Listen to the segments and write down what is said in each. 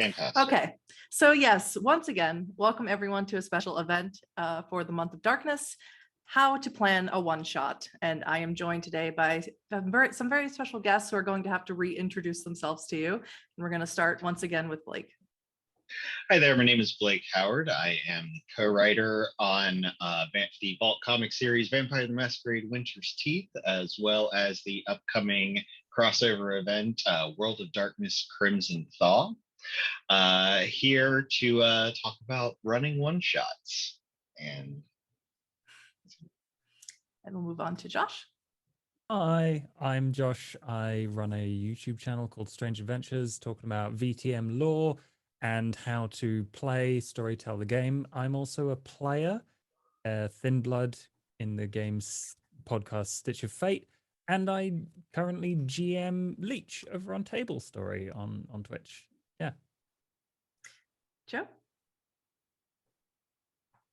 Fantastic. Okay, so yes, once again, welcome everyone to a special event for the month of darkness, how to plan a one-shot. And I am joined today by some very special guests who are going to have to reintroduce themselves to you. And we're going to start once again with Blake. Hi there, my name is Blake Howard. I am the co-writer on the Vault comic series Vampire the Masquerade Winter's Teeth, as well as the upcoming crossover event World of Darkness Crimson Thaw. Here to talk about running one-shots. And we'll move on to Josh. Hi, I'm Josh. I run a YouTube channel called Strange Adventures, talking about VTM lore and how to play, storytell the game. I'm also a player, Thin Blood in the game's podcast Stitch of Fate, and I currently GM Leech over on Table Story on Twitch. Yeah. Joe?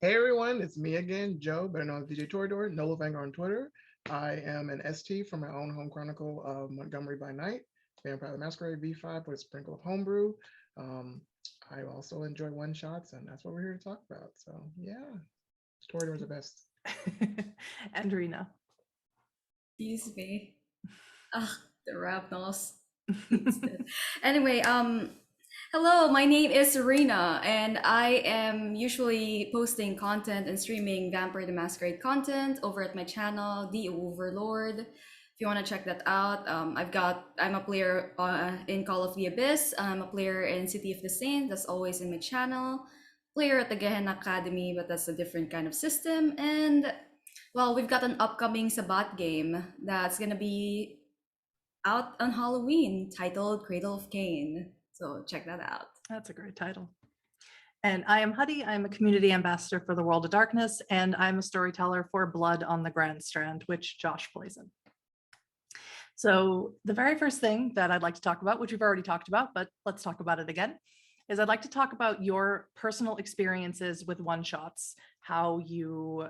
Hey everyone, it's me again, Joe, better known as DJ Torador, Nola Vanger on Twitter. I am an ST from my own home chronicle of Montgomery by Night, Vampire the Masquerade V5 with a sprinkle of homebrew. I also enjoy one-shots, and that's what we're here to talk about. So yeah, Torador's the best. And Rena. Excuse me. The rap nose. Anyway, hello, my name is Serena, and I am usually posting content and streaming Vampire the Masquerade content over at my channel, The Overlord. If you want to check that out, I'm a player in Call of the Abyss. I'm a player in City of the Saints, that's always in my channel. Player at the Gehenna Academy, but that's a different kind of system. And well, we've got an upcoming Sabat game that's gonna be out on Halloween titled Cradle of Cain. So check that out. That's a great title. And I am Huddy. I'm a community ambassador for the World of Darkness, and I'm a storyteller for Blood on the Grand Strand, which Josh plays in. So the very first thing that I'd like to talk about, which we've already talked about, but let's talk about it again, is I'd like to talk about your personal experiences with one-shots, how you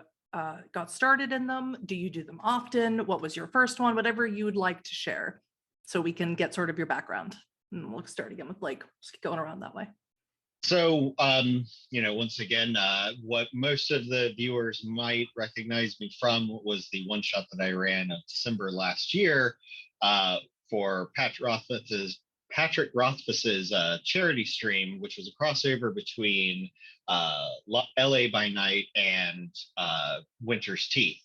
got started in them. Do you do them often? What was your first one? Whatever you would like to share so we can get sort of your background. And we'll start again with Blake, just keep going around that way. so, once again, what most of the viewers might recognize me from was the one-shot that I ran in December last year for Patrick Rothfuss's charity stream, which was a crossover between LA by Night and Winter's Teeth,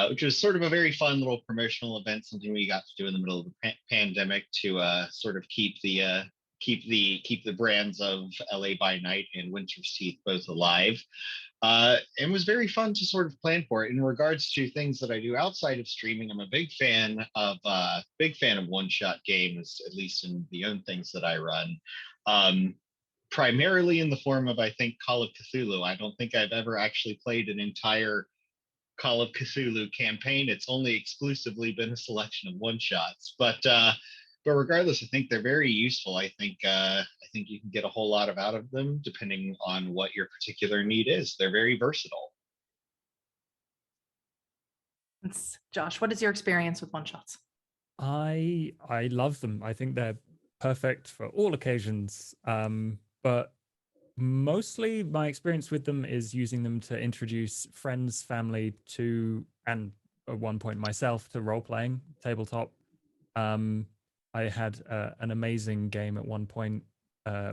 which was sort of a very fun little promotional event, something we got to do in the middle of the pandemic to sort of keep the brands of LA by Night and Winter's Teeth both alive. And was very fun to sort of plan for it. In regards to things that I do outside of streaming, I'm a big fan of one-shot games, at least in the own things that I run. Primarily in the form of, I think, Call of Cthulhu. I don't think I've ever actually played an entire Call of Cthulhu campaign. It's only exclusively been a selection of one-shots. But regardless, I think they're very useful. I think you can get a whole lot out of them depending on what your particular need is. They're very versatile. Josh, what is your experience with one-shots? I love them. I think they're perfect for all occasions. But mostly my experience with them is using them to introduce friends, family to, and at one point myself, to role-playing tabletop. I had an amazing game at one point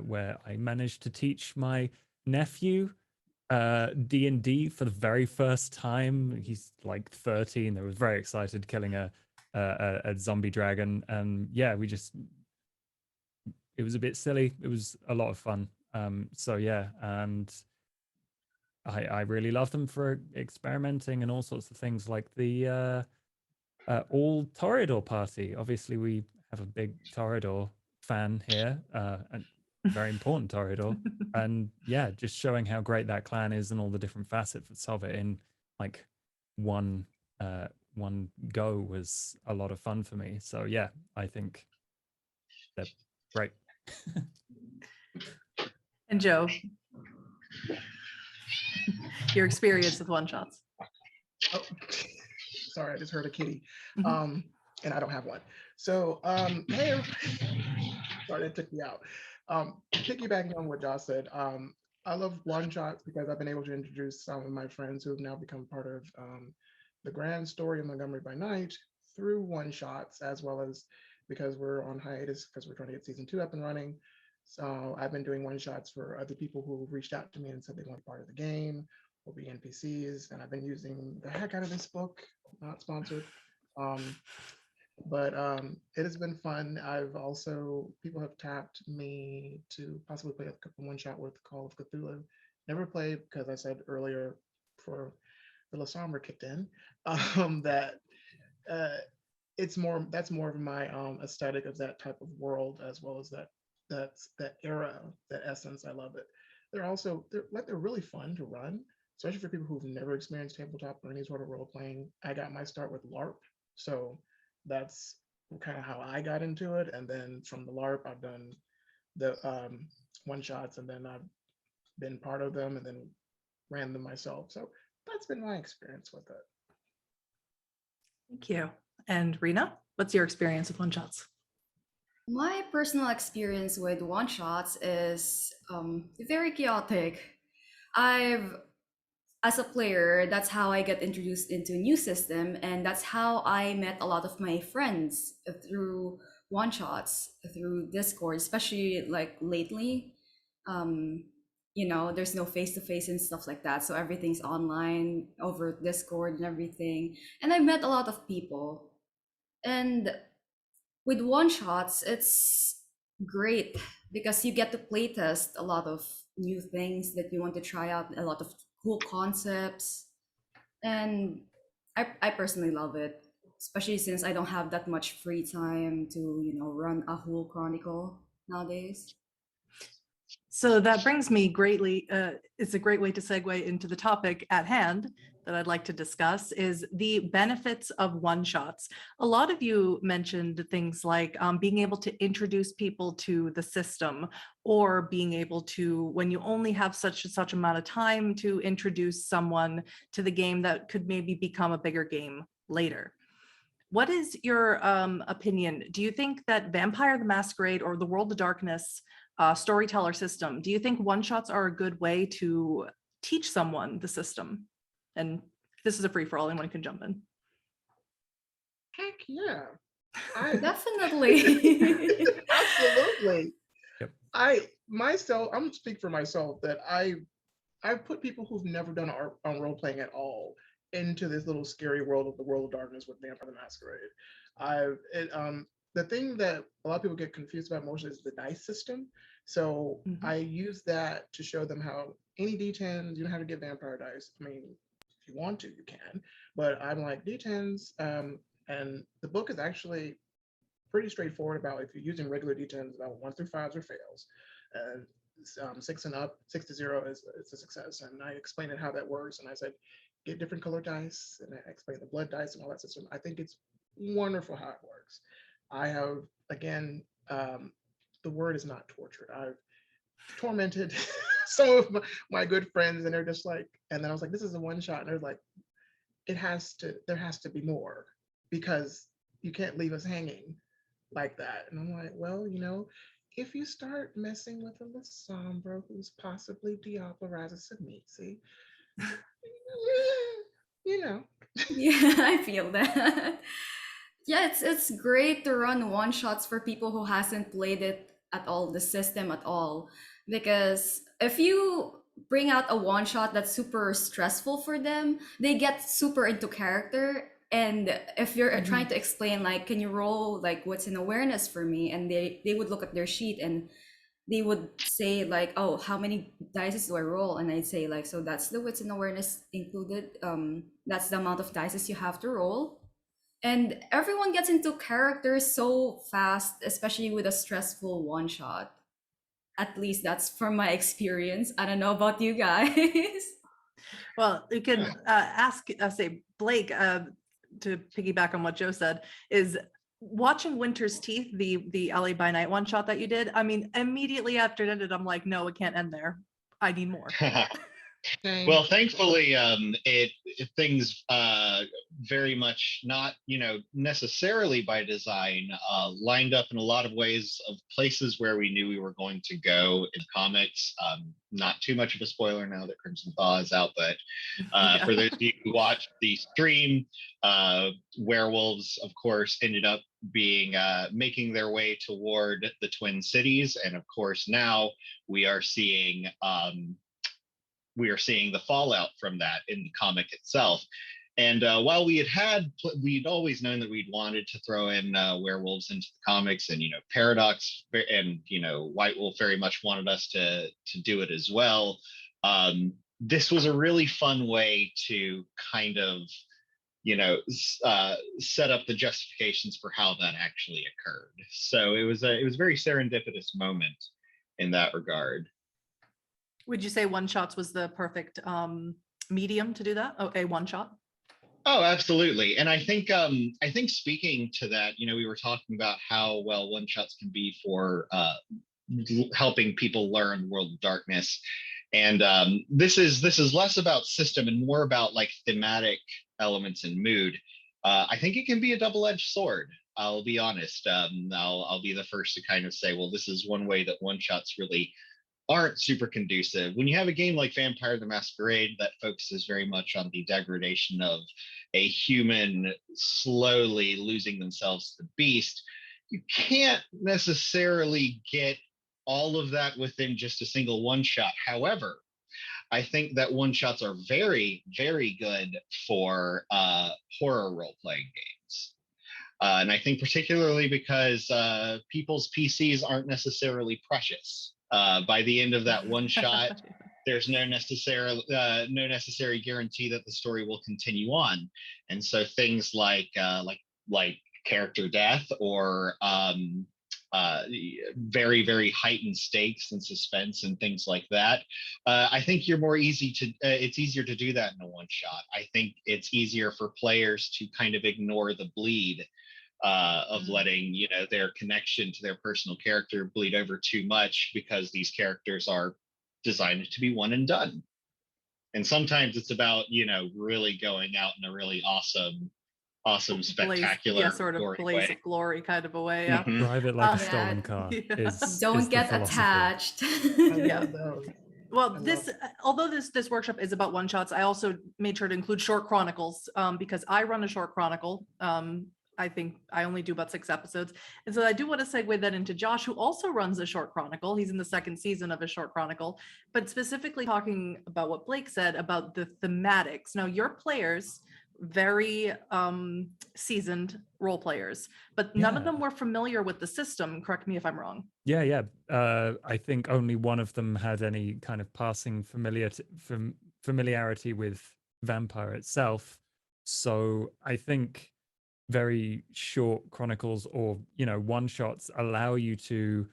where I managed to teach my nephew D&D for the very first time. He's like 13. I was very excited killing a zombie dragon, and yeah, it was a bit silly. It was a lot of fun. So yeah, and I really love them for experimenting and all sorts of things, like the all Toreador party. Obviously, we have a big Toreador fan here, and very important Toreador. And yeah, just showing how great that clan is and all the different facets of it in like one go was a lot of fun for me. So yeah, I think they're great. And Joe, your experience with one-shots. Oh, sorry, I just heard a kitty. And I don't have one. So, hey, sorry, that took me out. Piggybacking on what Josh said, I love one shots because I've been able to introduce some of my friends who have now become part of the grand story of Montgomery by Night through one shots, as well as because we're on hiatus because we're trying to get season 2 up and running. So I've been doing one shots for other people who reached out to me and said they want to be part of the game or be NPCs. And I've been using the heck out of this book, not sponsored. But it has been fun. I've also, people have tapped me to possibly play a one shot with Call of Cthulhu. Never played because I said earlier before the La Sombra kicked in, that it's more, that's more of my aesthetic of that type of world, as well as that era, that essence. I love it. They're also, they're really fun to run, especially for people who've never experienced tabletop or any sort of role playing. I got my start with LARP, so that's kind of how I got into it. And then from the LARP, I've done the one shots, and then I've been part of them and then ran them myself. So that's been my experience with it. Thank you. And Rena, what's your experience with one shots? My personal experience with one shots is very chaotic. As a player, that's how I get introduced into a new system, and that's how I met a lot of my friends through one shots, through Discord, especially like lately. There's no face-to-face and stuff like that, so everything's online over Discord and everything. And I met a lot of people. And with one shots, it's great because you get to playtest a lot of new things that you want to try out, a lot of cool concepts, and I personally love it, especially since I don't have that much free time to run a whole chronicle nowadays. So that brings me greatly, it's a great way to segue into the topic at hand that I'd like to discuss, is the benefits of one shots. A lot of you mentioned things like being able to introduce people to the system, or being able to, when you only have such and such amount of time, to introduce someone to the game that could maybe become a bigger game later. What is your opinion? Do you think that Vampire the Masquerade or the World of Darkness storyteller system, do you think one shots are a good way to teach someone the system? And this is a free for all, anyone can jump in. Heck yeah. Definitely. Absolutely. Yep. I'm gonna speak for myself that I've put people who've never done role playing at all into this little scary world of the World of Darkness with Vampire the Masquerade. The thing that a lot of people get confused about mostly is the dice system. So I use that to show them how any D10s, you don't have to get vampire dice. I mean, if you want to, you can. But I'm like, D10s, and the book is actually pretty straightforward about if you're using regular D10s, about 1 through 5 are fails. 6 and up, 6 to 0 is a success. And I explained how that works. And I said, get different color dice. And I explained the blood dice and all that system. I think it's wonderful how it works. I have, again, the word is not tortured. I've tormented some of my good friends, and they're just like, and then I was like, this is a one shot. And they're like, there has to be more, because you can't leave us hanging like that. And I'm like, well, if you start messing with a La Sombra who's possibly Diablo Rise of Samisi, Yeah, I feel that. Yeah, it's great to run one shots for people who hasn't played it at all, the system at all, because if you bring out a one shot that's super stressful for them, they get super into character. And if you're trying to explain, like, can you roll like what's in awareness for me, and they would look at their sheet and they would say like, oh, how many dice do I roll? And I'd say like, so that's the wits and awareness included, that's the amount of dice you have to roll. And everyone gets into characters so fast, especially with a stressful one shot. At least that's from my experience. I don't know about you guys. Well, you can ask, say, Blake, to piggyback on what Joe said, is watching Winter's Teeth, the LA by Night one shot that you did. I mean, immediately after it ended, I'm like, no, it can't end there. I need more. Shame. Well, thankfully, things very much not, necessarily by design, lined up in a lot of ways of places where we knew we were going to go in comics. Not too much of a spoiler now that Crimson Thaw is out, but Yeah. for those of you who watched the stream, werewolves, of course, ended up being making their way toward the Twin Cities, and of course now we are seeing. We are seeing the fallout from that in the comic itself. And while we'd always known that we'd wanted to throw in werewolves into the comics, and Paradox and White Wolf very much wanted us to do it as well. This was a really fun way to kind of set up the justifications for how that actually occurred. So it was a very serendipitous moment in that regard. Would you say one-shots was the perfect medium to do that? Oh, a one-shot? Oh, absolutely. And I think speaking to that, we were talking about how well one-shots can be for helping people learn World of Darkness. And this is less about system and more about like thematic elements and mood. I think it can be a double-edged sword. I'll be honest. I'll be the first to kind of say, well, this is one way that one-shots really aren't super conducive. When you have a game like Vampire the Masquerade that focuses very much on the degradation of a human slowly losing themselves to the beast, you can't necessarily get all of that within just a single one shot. However, I think that one shots are very, very good for horror role-playing games. And I think particularly because people's PCs aren't necessarily precious. By the end of that one shot, there's no necessary guarantee that the story will continue on, and so things like character death or very, very heightened stakes and suspense and things like that. I think it's easier to do that in a one shot. I think it's easier for players to kind of ignore the bleed of letting their connection to their personal character bleed over too much, because these characters are designed to be one and done. And sometimes it's about really going out in a really awesome, spectacular, sort of blaze way. of glory kind of a way. Yeah. Mhm. Drive it like a Yeah. stolen car. Is Don't the get philosophy. attached. Yeah. Well, I although this workshop is about one shots, I also made sure to include short chronicles because I run a short chronicle. I think I only do about 6 episodes. And so I do want to segue that into Josh, who also runs a short chronicle. He's in the 2nd season of a short chronicle, but specifically talking about what Blake said about the thematics. Now, your players, very seasoned role players, but none of Yeah. them were familiar with the system. Correct me if I'm wrong. Yeah. I think only one of them had any kind of passing familiarity with Vampire itself. So I think very short chronicles or one shots allow you to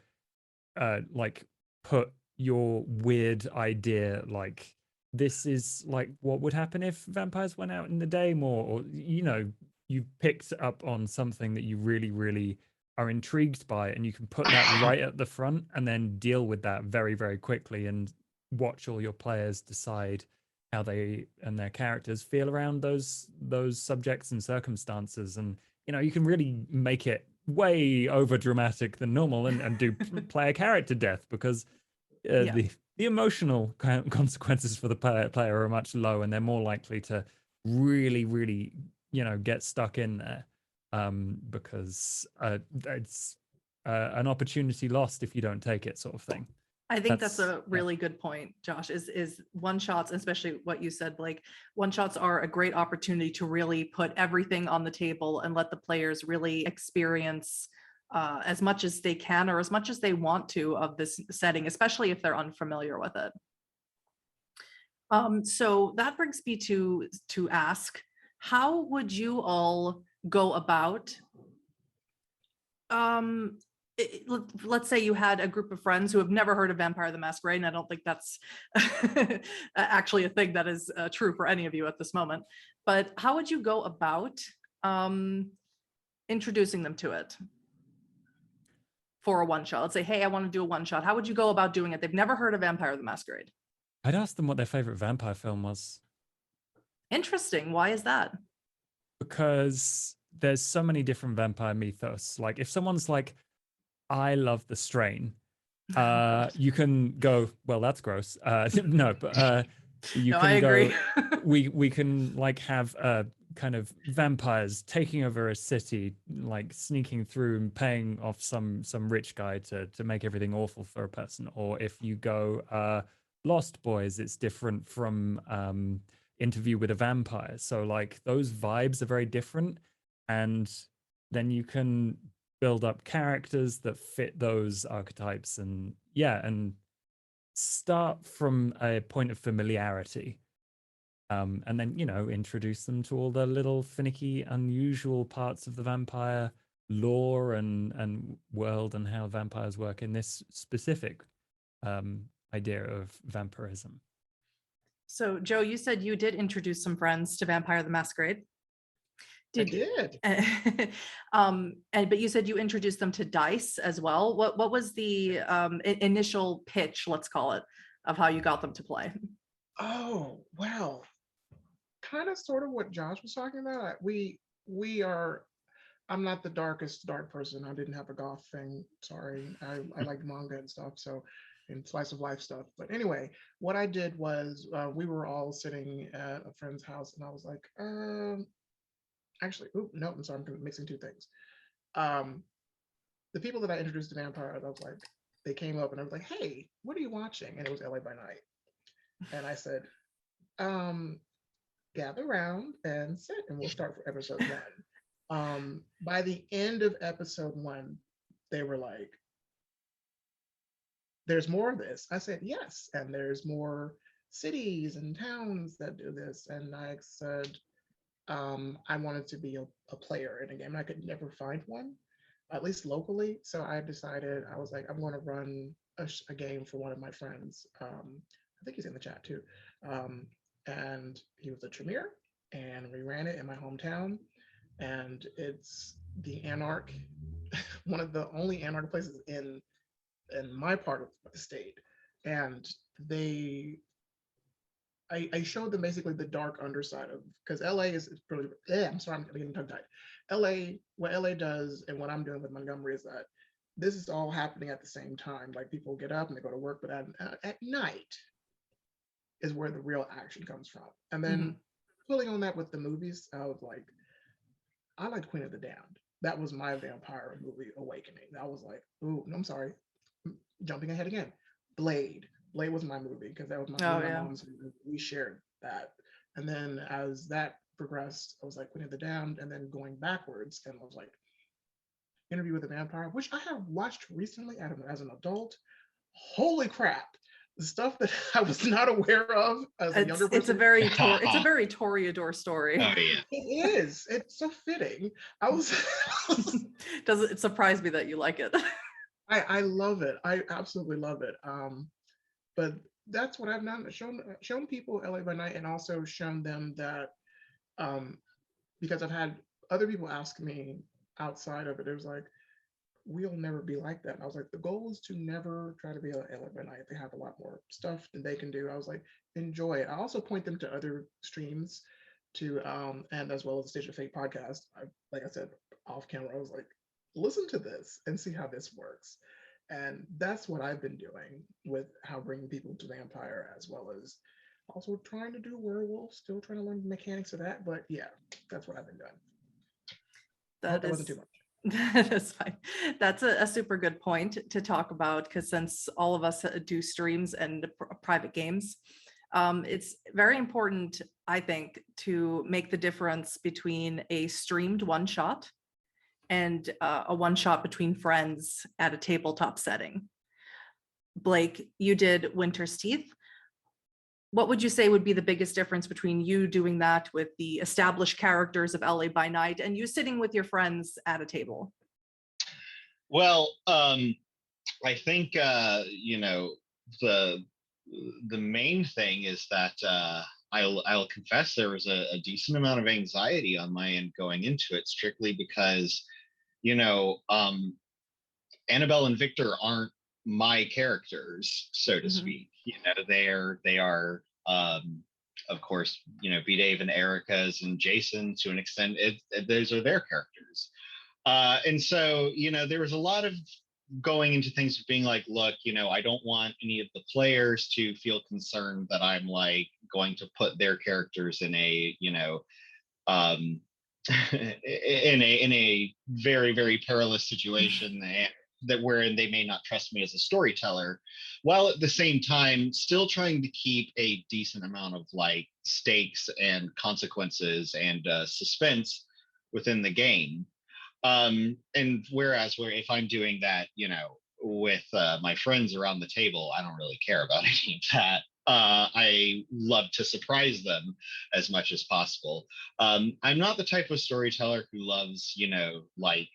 like put your weird idea, like this is like what would happen if vampires went out in the day more, or you picked up on something that you really, really are intrigued by, and you can put that right at the front and then deal with that very, very quickly and watch all your players decide how they and their characters feel around those subjects and circumstances. And you can really make it way over dramatic than normal and do player character death, because the emotional consequences for the player are much lower, and they're more likely to really, really get stuck in there, because it's an opportunity lost if you don't take it, sort of thing. I think that's a really good point, Josh, is one shots, especially what you said, Blake. One shots are a great opportunity to really put everything on the table and let the players really experience as much as they can or as much as they want to of this setting, especially if they're unfamiliar with it. So that brings me to ask, how would you all go about let's say you had a group of friends who have never heard of Vampire the Masquerade, and I don't think that's actually a thing that is true for any of you at this moment, but how would you go about introducing them to it for a one shot? Let's say, hey, I want to do a one shot. How would you go about doing it? They've never heard of Vampire the Masquerade. I'd ask them what their favorite vampire film was, Interesting. Why is that? because there's so many different vampire mythos. Like if someone's like, I love The Strain, you can go, well, that's gross. No, but you No, can I agree. go, we can like have kind of vampires taking over a city, like sneaking through and paying off some rich guy to make everything awful for a person. Or if you go Lost Boys, it's different from Interview with a Vampire. So like those vibes are very different, and then you can build up characters that fit those archetypes, and start from a point of familiarity, and then introduce them to all the little finicky unusual parts of the vampire lore and world, and how vampires work in this specific idea of vampirism. So, Joe, you said you did introduce some friends to Vampire the Masquerade. I did. But you said you introduced them to dice as well. What was the initial pitch, let's call it, of how you got them to play? Oh, well, kind of sort of what Josh was talking about. We are, I'm not the darkest dark person. I didn't have a goth thing. Sorry. I like manga and stuff. So, and slice of life stuff. But anyway, what I did was we were all sitting at a friend's house, and I was like, actually, no, I'm sorry, I'm mixing two things. The people that I introduced to vampires, I was like, they came up and I was like, hey, what are you watching? And it was LA by Night. And I said, gather around and sit, and we'll start for episode 1. By the end of episode 1, they were like, there's more of this. I said, yes, and there's more cities and towns that do this. And I said, I wanted to be a player in a game. I could never find one, at least locally. So I decided, I was like, I'm going to run a game for one of my friends. I think he's in the chat too. And he was a Tremere, and we ran it in my hometown. And it's the Anarch, one of the only Anarch places in my part of the state. And I showed them basically the dark underside of, because LA is really, I'm sorry, I'm getting tongue tied. What LA does and what I'm doing with Montgomery is that this is all happening at the same time. Like people get up and they go to work, but at night is where the real action comes from. And then pulling on that with the movies, I was like, I liked Queen of the Damned. That was my vampire movie awakening. I was like, ooh, no, I'm sorry. Jumping ahead again. Blade was my movie because that was my mom's movie. We shared that. And then as that progressed, I was like Queen of the Damned, and then going backwards, and I was like Interview with a Vampire, which I have watched recently as an adult. Holy crap. The stuff that I was not aware of as a younger person. It's a very Toreador story. Oh yeah. It is. It's so fitting. I was Does it surprise me that you like it? I love it. I absolutely love it. But that's what I've done. Shown people LA by Night, and also shown them that because I've had other people ask me outside of it, it was like, we'll never be like that. And I was like, the goal is to never try to be like LA by Night. They have a lot more stuff than they can do. I was like, enjoy it. I also point them to other streams to and as well as the Stage of Fate podcast. Like I said off camera, I was like, listen to this and see how this works. And that's what I've been doing with how bringing people to vampire, as well as also trying to do werewolf, still trying to learn the mechanics of that. But yeah, that's what I've been doing. That wasn't too much. That's fine. That's a super good point to talk about, because since all of us do streams and private games, it's very important, I think, to make the difference between a streamed one-shot and a one-shot between friends at a tabletop setting. Blake, you did Winter's Teeth. What would you say would be the biggest difference between you doing that with the established characters of LA by Night and you sitting with your friends at a table? Well, I think the main thing is that I'll confess there was a decent amount of anxiety on my end going into it, strictly because Annabelle and Victor aren't my characters, so to Mhm. speak. You know, they are of course, you know, B Dave and Erica's and Jason to an extent, those are their characters. And so, you know, there was a lot of going into things being like, look, you know, I don't want any of the players to feel concerned that I'm like going to put their characters in a, you know, um, in a very very perilous situation and that wherein they may not trust me as a storyteller, while at the same time still trying to keep a decent amount of like stakes and consequences and suspense within the game. And whereas where if I'm doing that, you know, with my friends around the table, I don't really care about any of that. I love to surprise them as much as possible. I'm not the type of storyteller who loves, you know, like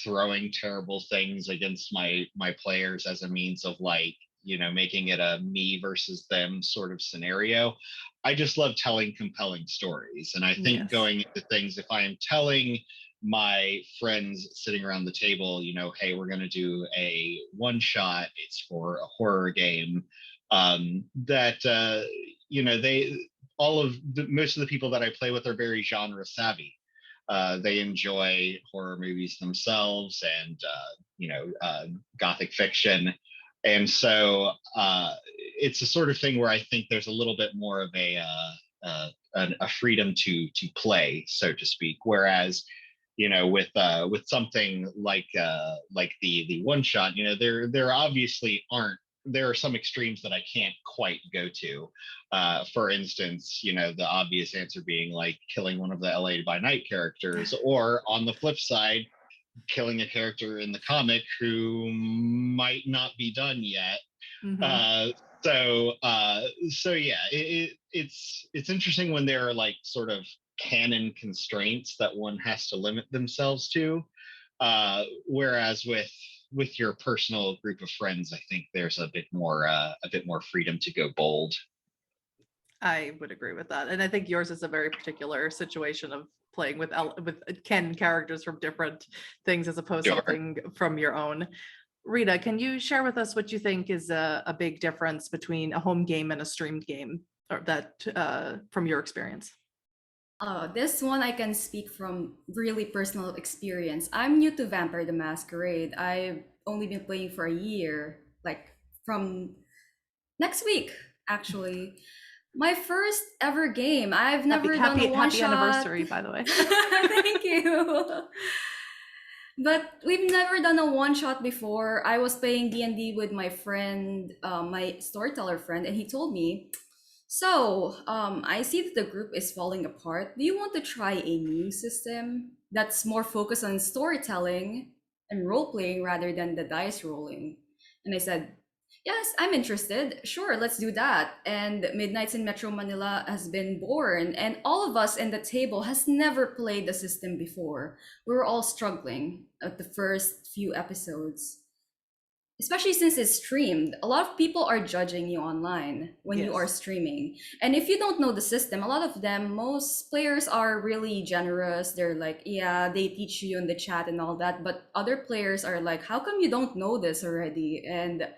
throwing terrible things against my players as a means of like, you know, making it a me versus them sort of scenario. I just love telling compelling stories. And I think Yes. going into things, if I am telling my friends sitting around the table, you know, hey, we're going to do a one shot, it's for a horror game, that you know, they all of most of the people that I play with are very genre savvy. They enjoy horror movies themselves and you know, gothic fiction, and so it's a sort of thing where I think there's a little bit more of a freedom to play, so to speak. Whereas, you know, with something like the one shot, you know, there obviously aren't, there are some extremes that I can't quite go to. For instance, you know, the obvious answer being like killing one of the LA by Night characters, or on the flip side, killing a character in the comic who might not be done yet. Mhm. So yeah, it's interesting when there are like sort of canon constraints that one has to limit themselves to. Whereas with your personal group of friends, I think there's a bit more freedom to go bold. I would agree with that. And I think yours is a very particular situation of playing with canon characters from different things as opposed to Sure. something from your own. Rita, can you share with us what you think is a big difference between a home game and a streamed game, or that from your experience? This one I can speak from really personal experience. I'm new to Vampire the Masquerade. I've only been playing for a year, like from next week, actually. My first ever game. I've never done a one Happy shot. anniversary, by the way. Thank you. But we've never done a one shot before. I was playing D&D with my friend, my storyteller friend, and he told me, so I see that the group is falling apart. Do you want to try a new system that's more focused on storytelling and role playing rather than the dice rolling? And I said, yes, I'm interested. Sure, let's do that. And Midnights in Metro Manila has been born, and all of us in the table has never played the system before. We were all struggling at the first few episodes, especially since it's streamed. A lot of people are judging you online when you are Yes. streaming. And if you don't know the system, a lot of them, most players are really generous. They're like, yeah, they teach you in the chat and all that. But other players are like, how come you don't know this already? And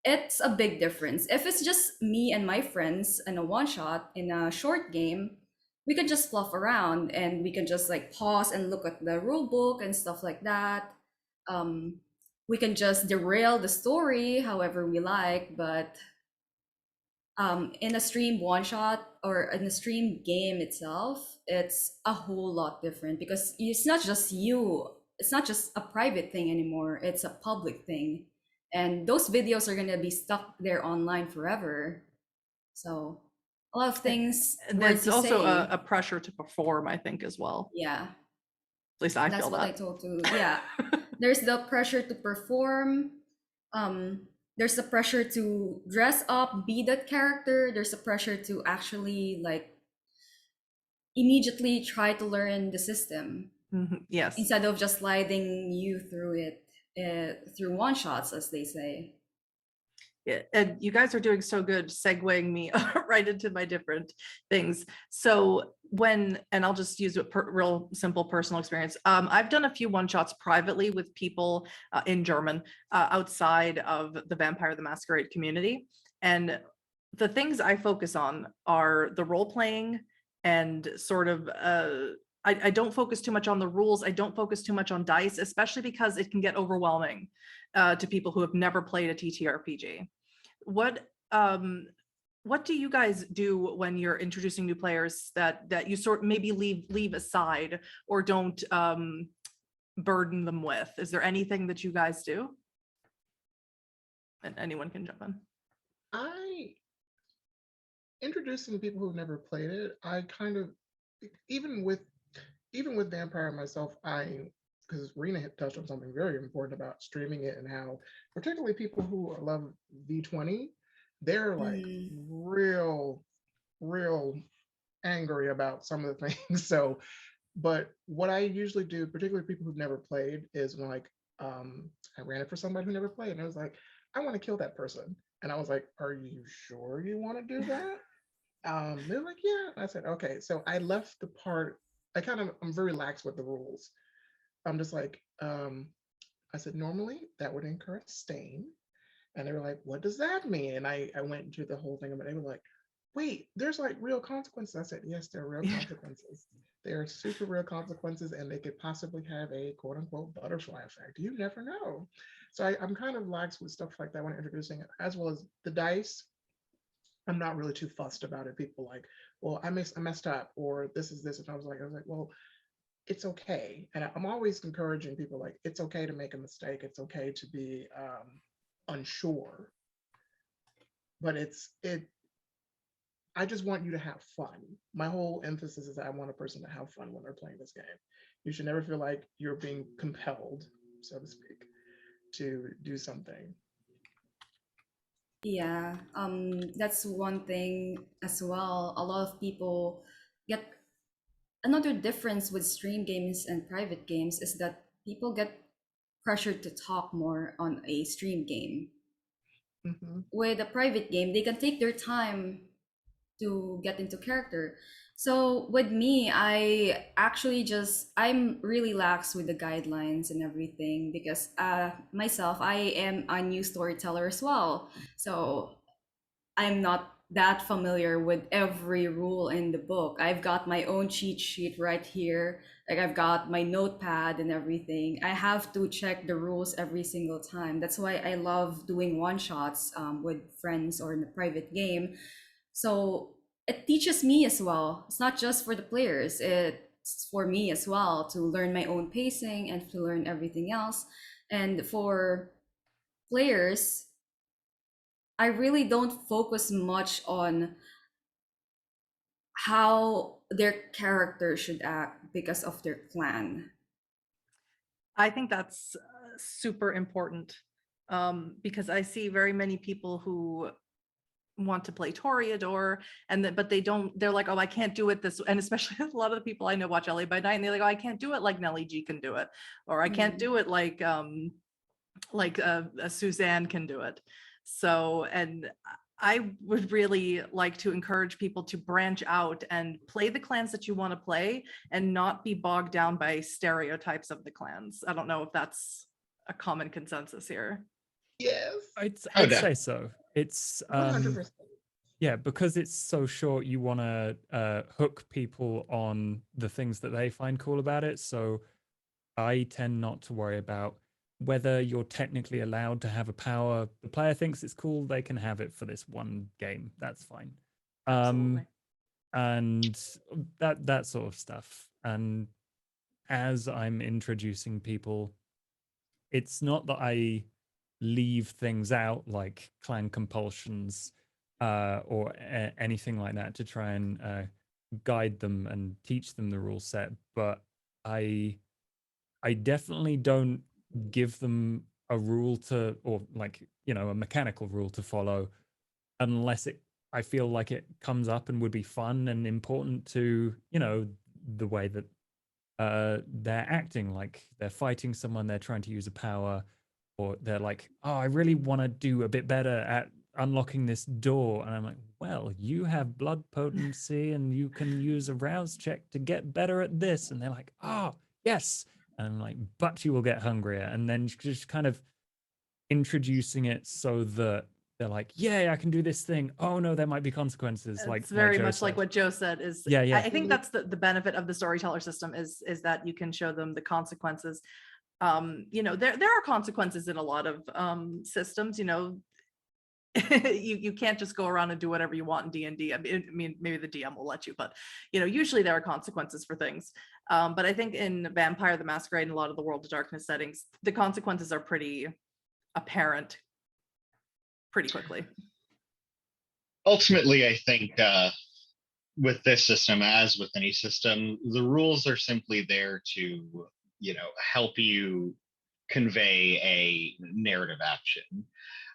it's a big difference. If it's just me and my friends in a one shot in a short game, we can just fluff around and we can just like pause and look at the rule book and stuff like that. Um, we can just derail the story however we like, but in a stream one shot or in a stream game itself, it's a whole lot different because it's not just you, it's not just a private thing anymore, it's a public thing. And those videos are going to be stuck there online forever. So a lot of things And were there's to also say. a pressure to perform, I think, as well. Yeah, At least I that's feel what I that. told to. Yeah, there's the pressure to perform. There's the pressure to dress up, be that character. There's a pressure to actually like immediately try to learn the system Yes. instead of just sliding you through it through one shots, as they say. Yeah, and you guys are doing so good segueing me right into my different things. So and I'll just use a real simple personal experience. I've done a few one-shots privately with people in German outside of the Vampire the Masquerade community. And the things I focus on are the role playing and sort of I don't focus too much on the rules. I don't focus too much on dice, especially because it can get overwhelming to people who have never played a TTRPG. What do you guys do when you're introducing new players that you sort maybe leave aside or don't burden them with? Is there anything that you guys do? And anyone can jump in. I introducing people who've never played it, I kind of even with Vampire myself, because Rena had touched on something very important about streaming it and how particularly people who love V20, they're like real angry about some of the things. So, but what I usually do, particularly people who've never played, is when I ran it for somebody who never played, and I was like, I want to kill that person, and I was like, are you sure you want to do that? They're like, yeah. And I said, okay. So I left the part. I'm very lax with the rules. I'm just like, I said, normally that would incur a stain. And they were like, what does that mean? And I went into the whole thing, and they were like, wait, there's like real consequences. I said, yes, there are real consequences. There are super real consequences, and they could possibly have a quote unquote butterfly effect. You never know. So I'm kind of lax with stuff like that when introducing it, as well as the dice. I'm not really too fussed about it. People like, well, I messed up, or this is this. And I was like, well, it's okay. And I'm always encouraging people like, it's okay to make a mistake. It's okay to be unsure. But I just want you to have fun. My whole emphasis is I want a person to have fun when they're playing this game. You should never feel like you're being compelled, so to speak, to do something. Yeah, that's one thing as well. A lot of people get another difference with stream games and private games is that people get pressured to talk more on a stream game. With a private game, they can take their time to get into character. So with me, I'm really lax with the guidelines and everything because myself, I am a new storyteller as well. So I'm not that familiar with every rule in the book. I've got my own cheat sheet right here. Like I've got my notepad and everything. I have to check the rules every single time. That's why I love doing one shots with friends or in a private game. So it teaches me as well. It's not just for the players. It's for me as well to learn my own pacing and to learn everything else. And for players, I really don't focus much on how their character should act because of their clan. I think that's super important because I see very many people who want to play Toreador but they're like, oh, I can't do it this, and especially a lot of the people I know watch LA by Night and they're like, oh, I can't do it like Nellie G can do it, or I can't do it like Suzanne can do it. So, and I would really like to encourage people to branch out and play the clans that you want to play and not be bogged down by stereotypes of the clans. I don't know if that's a common consensus here. Yes. I'd say so. It's 100%. yeah, because it's so short, you want to hook people on the things that they find cool about it. So I tend not to worry about whether you're technically allowed to have a power. The player thinks it's cool, they can have it for this one game. That's fine. Absolutely. And that sort of stuff. And as I'm introducing people, it's not that I leave things out like clan compulsions or anything like that to try and guide them and teach them the rule set, but I definitely don't give them a rule to, or like, you know, a mechanical rule to follow unless I feel like it comes up and would be fun and important to, you know, the way that they're acting, like they're fighting someone, they're trying to use a power. or they're like, oh, I really want to do a bit better at unlocking this door. And I'm like, well, you have blood potency and you can use a rouse check to get better at this. And they're like, oh, yes. And I'm like, but you will get hungrier. And then just kind of introducing it so that they're like, yeah, I can do this thing. Oh no, there might be consequences. It's very much like what Joe said. Is Yeah, yeah. I think that's the benefit of the storyteller system is that you can show them the consequences. You know, there are consequences in a lot of systems. You know, you can't just go around and do whatever you want in D&D. I mean, maybe the DM will let you, but you know, usually there are consequences for things. But I think in Vampire the Masquerade and a lot of the World of Darkness settings, the consequences are pretty apparent pretty quickly. Ultimately, I think with this system, as with any system, the rules are simply there to, you know, help you convey a narrative action.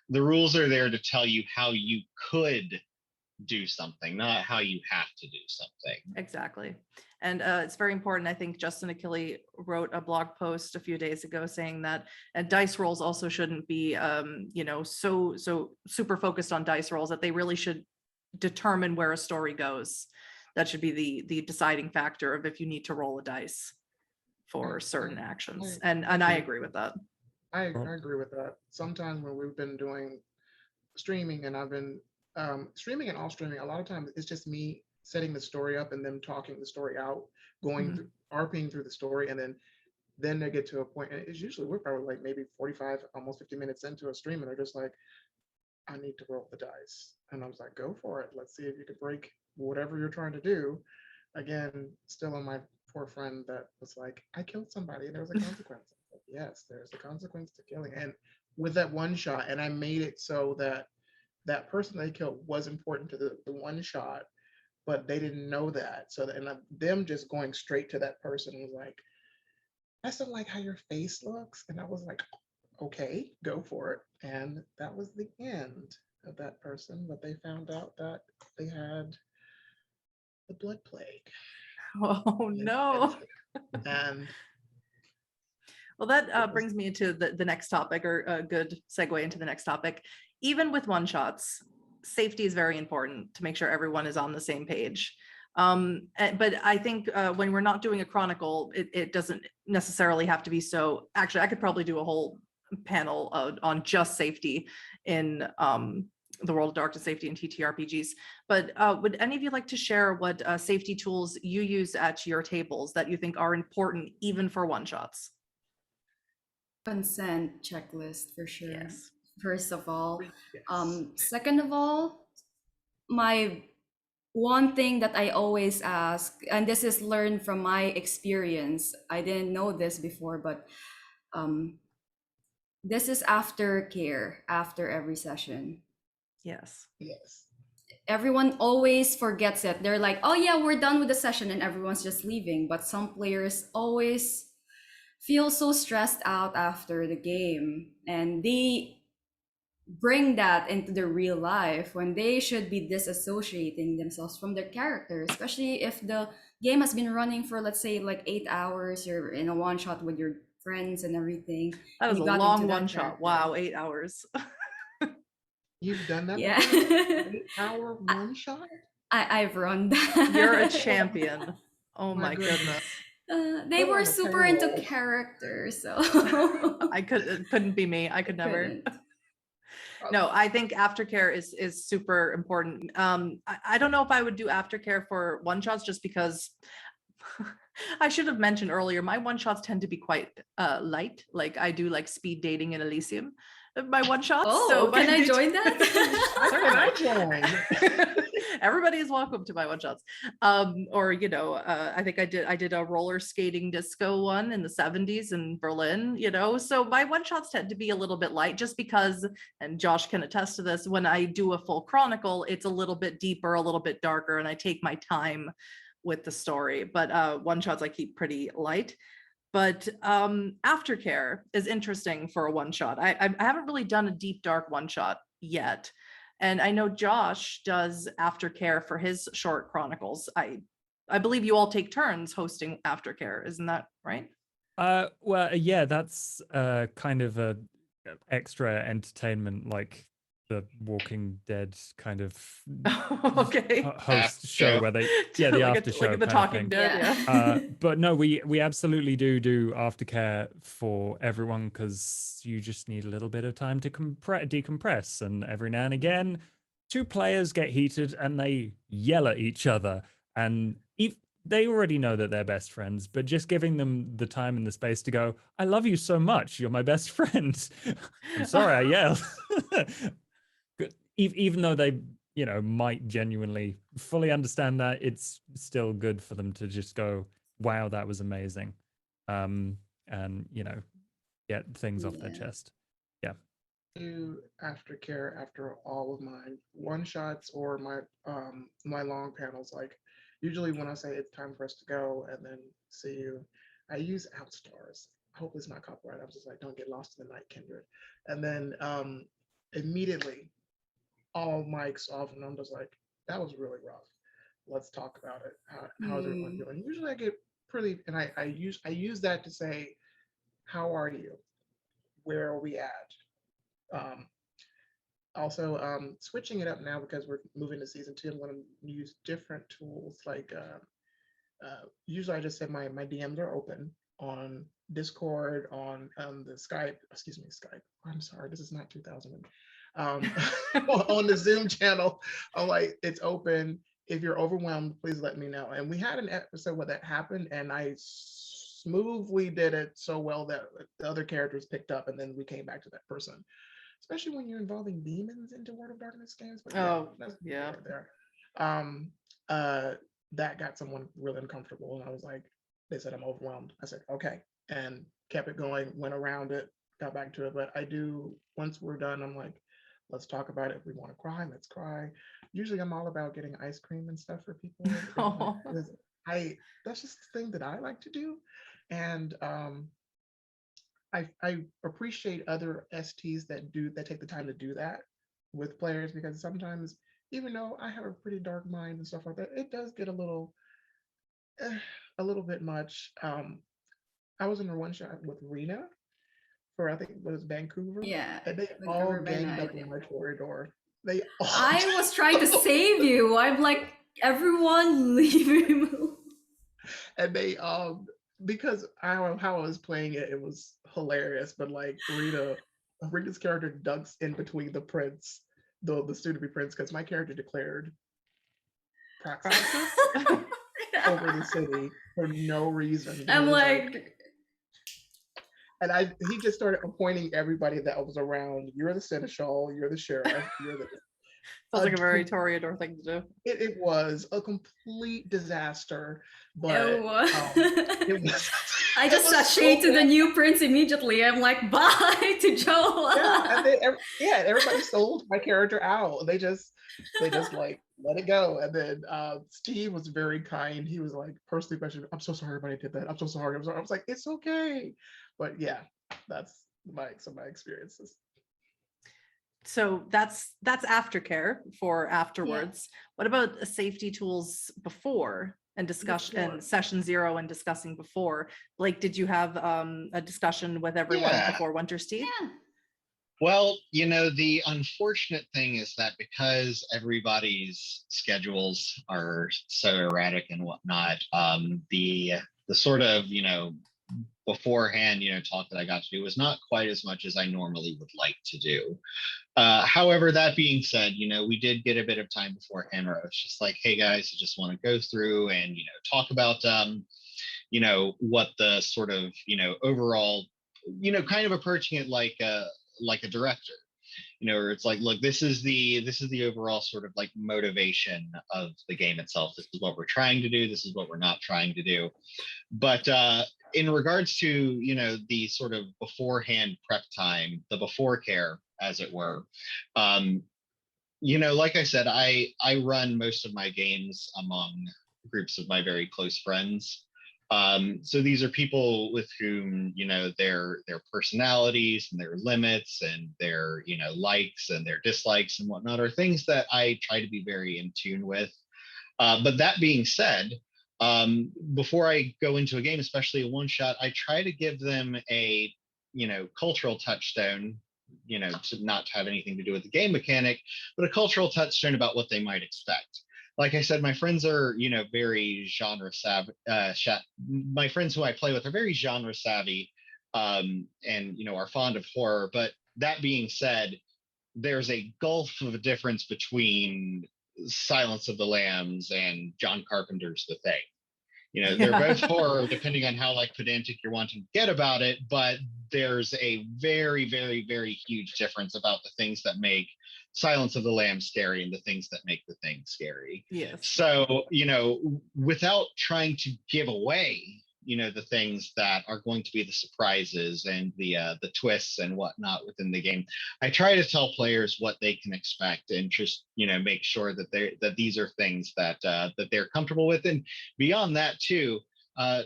The rules are there to tell you how you could do something, not how you have to do something. Exactly. And it's very important. I think Justin Achille wrote a blog post a few days ago saying that dice rolls also shouldn't be, you know, so super focused on dice rolls, that they really should determine where a story goes. That should be the deciding factor of if you need to roll a dice for certain actions. And I agree with that. I agree with that. Sometimes when we've been doing streaming and I've been streaming and off streaming, a lot of times it's just me setting the story up and them talking the story out, going through, RPing through the story, and then they get to a point, and it's usually we're probably like maybe 45, almost 50 minutes into a stream, and they're just like, I need to roll the dice. And I was like, go for it. Let's see if you can break whatever you're trying to do. Again, still on my poor friend that was like, I killed somebody and there was a consequence. Like, yes, there's a consequence to killing. And with that one shot, and I made it so that that person they killed was important to the one shot, but they didn't know that. So that, and them just going straight to that person was like, I still like how your face looks. And I was like, okay, go for it. And that was the end of that person, but they found out that they had the blood plague. Oh no. And well, that brings me to the next topic, or a good segue into the next topic. Even with one shots, safety is very important to make sure everyone is on the same page. But I think when we're not doing a chronicle, it doesn't necessarily have to be so. Actually, I could probably do a whole panel on just safety in the World of Darkness, safety in TTRPGs. But would any of you like to share what safety tools you use at your tables that you think are important even for one shots? Consent checklist for sure. Yes. First of all. yes. Second of all, my one thing that I always ask, and this is learned from my experience, I didn't know this before, but this is aftercare after every session. Yes. Yes. Everyone always forgets it. They're like, oh yeah, we're done with the session, and everyone's just leaving. But some players always feel so stressed out after the game, and they bring that into their real life when they should be disassociating themselves from their character, especially if the game has been running for, let's say, like 8 hours. You're in a one shot with your friends and everything. That was You a got long into that one shot. character. Wow, 8 hours. You've done that Yeah. before? 8-hour one shot? I've run that. You're a champion. Oh My my goodness. goodness. They Put were on the super into payroll. character, so It couldn't be me. I could never. couldn't. No, I think aftercare is super important. I don't know if I would do aftercare for one shots, just because I should have mentioned earlier, my one shots tend to be quite light. Like I do like speed dating in Elysium, my one shots. Oh, so can I join that? Join. Everybody is welcome to my one shots. Or you know, I think I did a roller skating disco one in the 70s in Berlin, you know. So my one shots tend to be a little bit light, just because, and Josh can attest to this, when I do a full chronicle, it's a little bit deeper, a little bit darker, and I take my time with the story. But one shots I keep pretty light. But aftercare is interesting for a one shot. I haven't really done a deep dark one shot yet. And I know Josh does aftercare for his short chronicles. I believe you all take turns hosting aftercare, isn't that right? Well, yeah, that's kind of extra entertainment, like the Walking Dead kind of Okay. host After show show. where they the like after show like the kind of Talking thing. Dead. Yeah. Yeah. But no, we absolutely do aftercare for everyone, because you just need a little bit of time to decompress, and every now and again, two players get heated and they yell at each other, and they already know that they're best friends, but just giving them the time and the space to go, "I love you so much, you're my best friend. I'm sorry I yelled." Even though they might genuinely fully understand that, it's still good for them to just go, "Wow, that was amazing," and get things off their Yeah. chest. Yeah. Do aftercare after all of my one shots or my long panels. Like usually when I say it's time for us to go and then see you, I use outstars. I hope it's not copyright. I'm just like, don't get lost in the night, Kindred. And then immediately all mics off, and I'm just like, that was really rough. Let's talk about it. How's everyone doing? Usually I get pretty, and I use that to say, how are you? Where are we at? Also, switching it up now because we're moving to season 2, I'm going to use different tools. Like usually I just say my DMs are open on Discord, on the Skype. Excuse me, Skype. I'm sorry, this is not 2000. On the Zoom channel, I'm like, it's open. If you're overwhelmed, please let me know. And we had an episode where that happened, and I smoothly did it so well that the other characters picked up, and then we came back to that person. Especially when you're involving demons into World of Darkness games. But that's yeah. right there. That got someone really uncomfortable, and I was like, they said I'm overwhelmed. I said, okay, and kept it going, went around it, got back to it. But I do, once we're done, I'm like, let's talk about it. If we want to cry, let's cry. Usually I'm all about getting ice cream and stuff for people. That's just the thing that I like to do. And I appreciate other STs that take the time to do that with players, because sometimes, even though I have a pretty dark mind and stuff like that, it does get a little bit much. I was in a one shot with Rena for, I think it was Vancouver. Yeah. And they all ganged up on my corridor. They all I was trying to save you. I'm like, everyone leave him. And they because how I was playing it, it was hilarious. But like Rena's character ducks in between the prince, the student be prince, because my character declared praxis over the city for no reason. I'm like, and he just started appointing everybody that was around. You're the seneschal, you're the sheriff, you're the. Sounds like a very Toreador thing to do. It was a complete disaster, but it was. I just sashayed to the new prince immediately. I'm like, bye to Joe. And everybody sold my character out. They just like let it go. And then Steve was very kind. He was like personally mentioned, I'm so sorry everybody did that. I'm so sorry. I was like, it's okay. But yeah, that's some of my experiences. So that's aftercare for afterwards. Yeah. What about safety tools before and discussion, session 0 and discussing before? Like, did you have a discussion with everyone before Winter Steed? Yeah. Well, the unfortunate thing is that because everybody's schedules are so erratic and whatnot, the sort of, beforehand, talk that I got to do was not quite as much as I normally would like to do. However, that being said, we did get a bit of time beforehand where I was just like, hey guys, I just want to go through and, talk about, what the sort of, overall, kind of approaching it like a director, where it's like, look, this is the overall sort of like motivation of the game itself. This is what we're trying to do. This is what we're not trying to do. But in regards to, the sort of beforehand prep time, the before care, as it were, like I said, I run most of my games among groups of my very close friends. So these are people with whom, their personalities and their limits and their, likes and their dislikes and whatnot are things that I try to be very in tune with. But that being said, before I go into a game, especially a one shot, I try to give them a, cultural touchstone to not have anything to do with the game mechanic, but a cultural touchstone about what they might expect. Like I said, my friends are, very genre savvy. My friends who I play with are very genre savvy, and are fond of horror. But that being said, there's a gulf of a difference between Silence of the Lambs and John Carpenter's The Thing. They're both horror, depending on how pedantic you're wanting to get about it, but there's a very, very, very huge difference about the things that make Silence of the Lambs scary and the things that make The Thing scary. Yes. So, without trying to give away, the things that are going to be the surprises and the twists and whatnot within the game, I try to tell players what they can expect and just make sure that these are things that they're comfortable with, and beyond that too,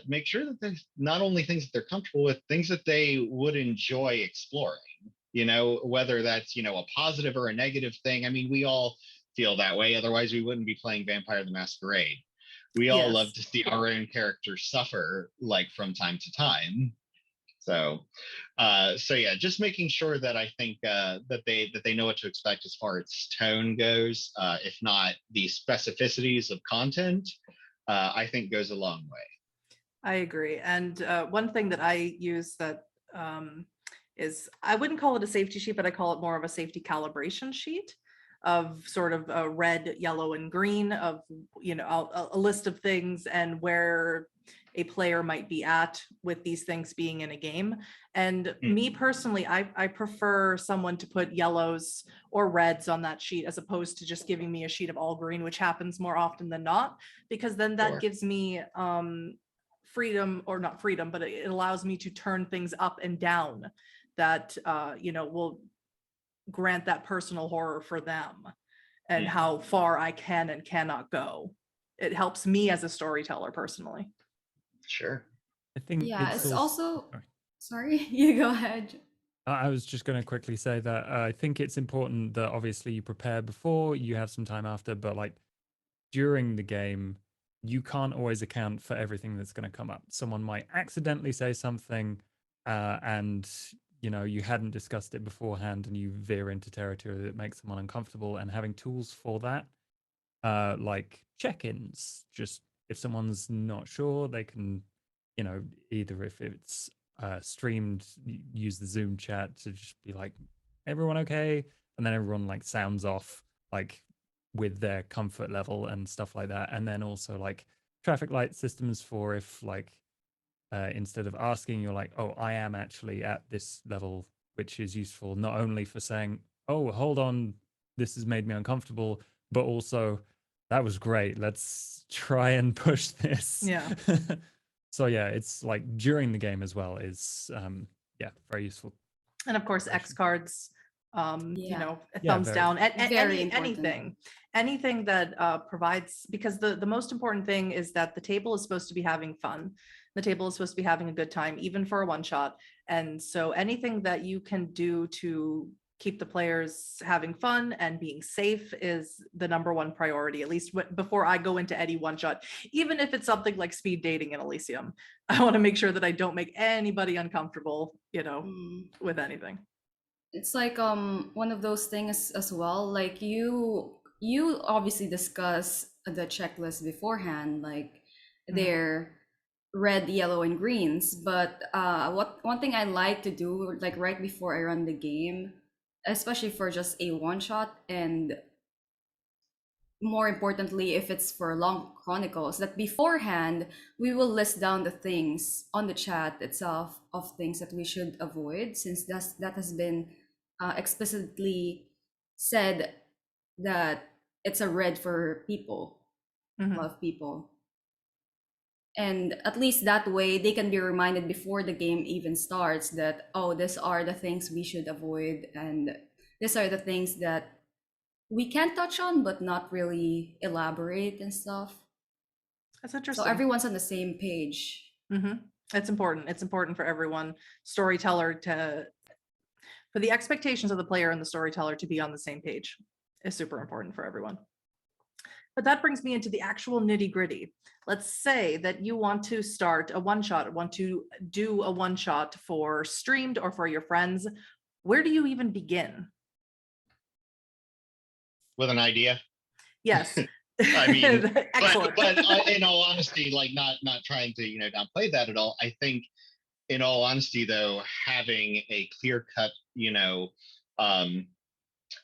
make sure that they're not only things that they're comfortable with, things that they would enjoy exploring. Whether that's a positive or a negative thing. I mean, we all feel that way. Otherwise, we wouldn't be playing Vampire the Masquerade. We all love to see our own characters suffer from time to time. So yeah, just making sure that I think that they know what to expect as far as tone goes, if not the specificities of content, I think goes a long way. I agree. And one thing that I use that is, I wouldn't call it a safety sheet, but I call it more of a safety calibration sheet of sort of a red, yellow, and green of, a list of things and where a player might be at with these things being in a game. And me personally, I prefer someone to put yellows or reds on that sheet as opposed to just giving me a sheet of all green, which happens more often than not, because then that gives me freedom, or not freedom, but it allows me to turn things up and down that, will grant that personal horror for them and how far I can and cannot go. It helps me as a storyteller personally. Sure. I think it's also sorry, you go ahead. I was just going to quickly say that I think it's important that obviously you prepare before, you have some time after, but during the game, you can't always account for everything that's going to come up. Someone might accidentally say something and you hadn't discussed it beforehand and you veer into territory that makes someone uncomfortable, and having tools for that, like check-ins, just if someone's not sure, they can, either if it's streamed, use the Zoom chat to just be like, everyone okay? And then everyone sounds off with their comfort level and stuff like that. And then also traffic light systems for if instead of asking, you're like, oh, I am actually at this level, which is useful not only for saying, oh, hold on, this has made me uncomfortable, but also that was great, let's try and push this. Yeah. So yeah, it's during the game as well is very useful. And of course, X cards, thumbs very, down, and very anything that provides, because the most important thing is that the table is supposed to be having fun. The table is supposed to be having a good time, even for a one shot. And so anything that you can do to keep the players having fun and being safe is the number one priority, at least before I go into any one shot. Even if it's something like speed dating in Elysium, I want to make sure that I don't make anybody uncomfortable, with anything. It's one of those things as well. You obviously discuss the checklist beforehand, their red, yellow, and greens. But one thing I like to do, right before I run the game, especially for just a one shot, and more importantly, if it's for long chronicles, that beforehand we will list down the things on the chat itself of things that we should avoid, since that has been explicitly said that it's a red for people, a lot of people. And at least that way they can be reminded before the game even starts that, oh, these are the things we should avoid, and these are the things that we can touch on but not really elaborate and stuff. That's interesting. So everyone's on the same page. It's important. It's important for everyone, storyteller, for the expectations of the player and the storyteller to be on the same page is super important for everyone. But that brings me into the actual nitty-gritty. Let's say that you want to start a one-shot, want to do a one-shot for streamed or for your friends. where do you even begin? With an idea. Yes. I mean, Excellent. but in all honesty, like not trying to downplay that at all. I think, in all honesty, though, having a clear cut, in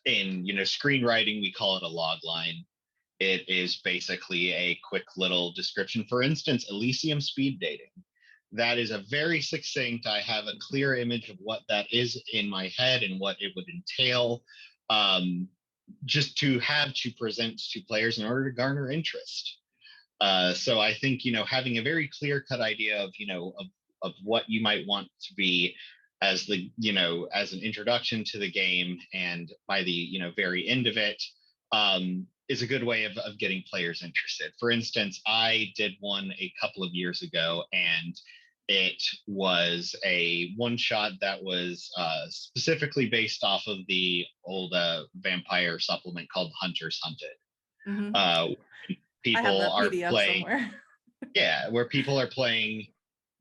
screenwriting, we call it a log line. It is basically a quick little description. For instance, Elysium speed dating. That is a very succinct. I have a clear image of what that is in my head and what it would entail. Just to have to present to players in order to garner interest. So I think, having a very clear cut idea of what you might want to be as as an introduction to the game, and by the, very end of it, is a good way of getting players interested. For instance, I did one a couple of years ago, and it was a one shot that was specifically based off of the old vampire supplement called Hunters Hunted. Mhm. Uh, I have people that are PDF playing, somewhere. yeah, where people are playing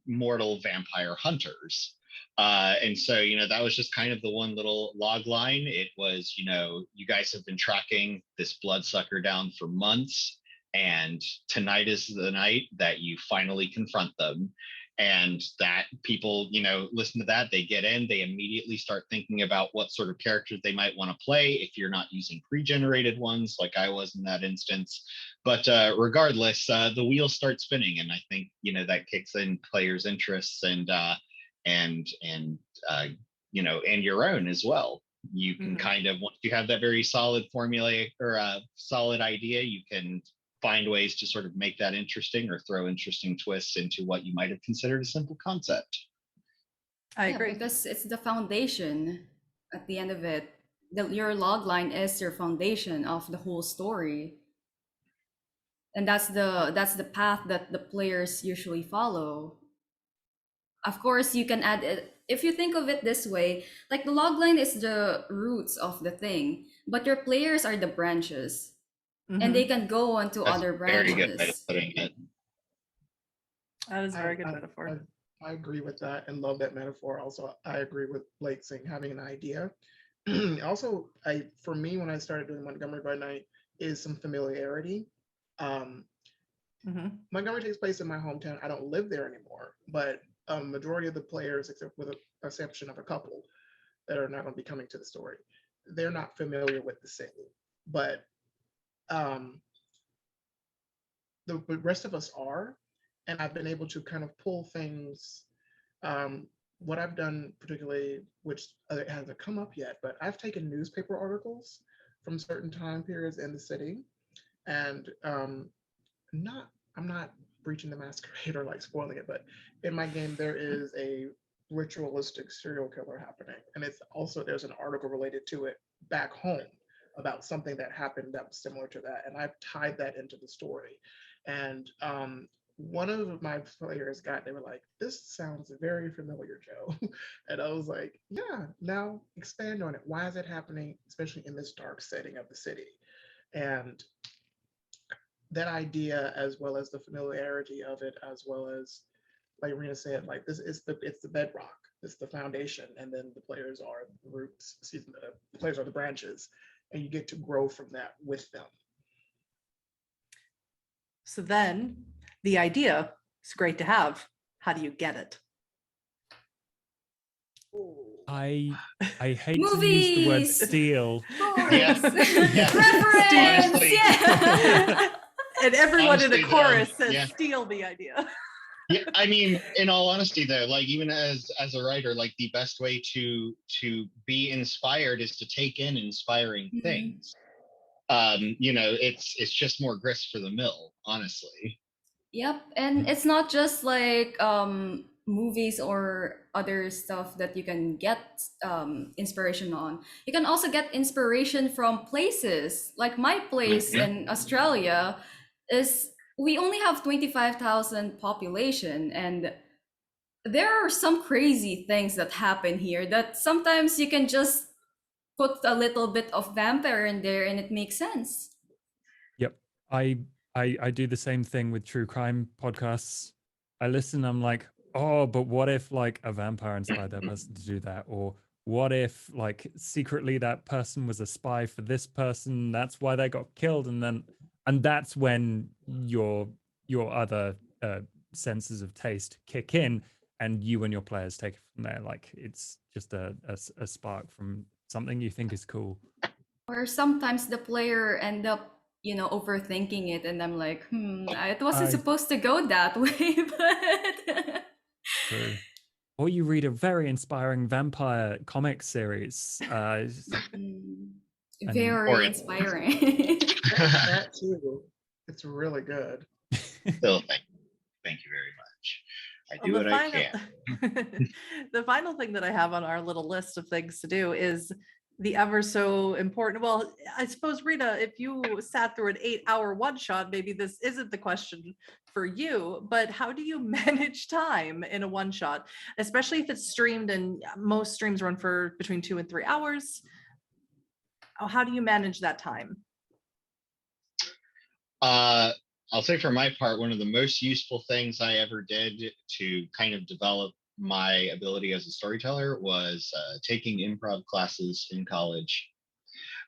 mortal vampire hunters. And so, that was just kind of the one little log line. It was, you guys have been tracking this bloodsucker down for months, and tonight is the night that you finally confront them. And that people, listen to that, they get in, they immediately start thinking about what sort of characters they might want to play if you're not using pre-generated ones like I was in that instance. But regardless, the wheels start spinning, and I think, that kicks in players' interests and your own as well. You can kind of, once you have that very solid formulaic or solid idea, you can find ways to sort of make that interesting or throw interesting twists into what you might have considered a simple concept. I Yeah, agree. because it's the foundation at the end of it. Your log line is your foundation of the whole story. And that's the path that the players usually follow. Of course, you can add it. If you think of it this way, like the log line is the roots of the thing, but your players are the branches. And they can go on to That's other a very good way of branches. putting it. That is a very good metaphor. I agree with that and love that metaphor. Also, I agree with Blake saying having an idea. Also, for me, when I started doing Montgomery by Night, is some familiarity. Montgomery takes place in my hometown. I don't live there anymore, but majority of the players, except with the exception of a couple that are not going to be coming to the story, they're not familiar with the city. But the rest of us are, and I've been able to kind of pull things. What I've done particularly, which hasn't come up yet, but I've taken newspaper articles from certain time periods in the city, and I'm not breaching the Masquerade or like spoiling it, but in my game there is a ritualistic serial killer happening, and it's also there's an article related to it back home about something that happened that was similar to that, and I've tied that into the story. And one of my players they were like, "This sounds very familiar, Joe." And I was like, "Yeah, now expand on it. Why is it happening, especially in this dark setting of the city?" And that idea, as well as the familiarity of it, as well as, like Rena said, like it's the bedrock, it's the foundation, and then the players are the roots. The players are the branches, and you get to grow from that with them. So then the idea is great to have. How do you get it? I hate to use the word Movies! steal. Yeah. Reference! Honestly. Yeah. And everyone in Honestly, the chorus though, says, yeah. steal the idea. Yeah, I mean, in all honesty, though, like even as a writer, like the best way to be inspired is to take in inspiring things. It's just more grist for the mill, honestly. Yep, and it's not just like movies or other stuff that you can get inspiration on. You can also get inspiration from places. Like my place in Australia we only have 25,000 population, and there are some crazy things that happen here that sometimes you can just put a little bit of vampire in there and it makes sense. Yep. I do the same thing with true crime podcasts. I listen, I'm like, oh, but what if like a vampire inspired that person to do that? Or what if like secretly that person was a spy for this person, that's why they got killed, and that's when your other senses of taste kick in, and you and your players take it from there. Like it's just a spark from something you think is cool. Or sometimes the player end up, overthinking it, and I'm like, it wasn't I supposed to go that way, but True. Or you read a very inspiring vampire comic series. Mm, And- very Or- inspiring. That too. It's really good. Still, thank you very much. I do Well, what I can. the final thing that I have on our little list of things to do is the ever so important. Well, I suppose, Rita, if you sat through an 8-hour one shot, maybe this isn't the question for you, but how do you manage time in a one shot, especially if it's streamed, and most streams run for between 2 and 3 hours? How do you manage that time? I'll say for my part, one of the most useful things I ever did to kind of develop my ability as a storyteller was taking improv classes in college.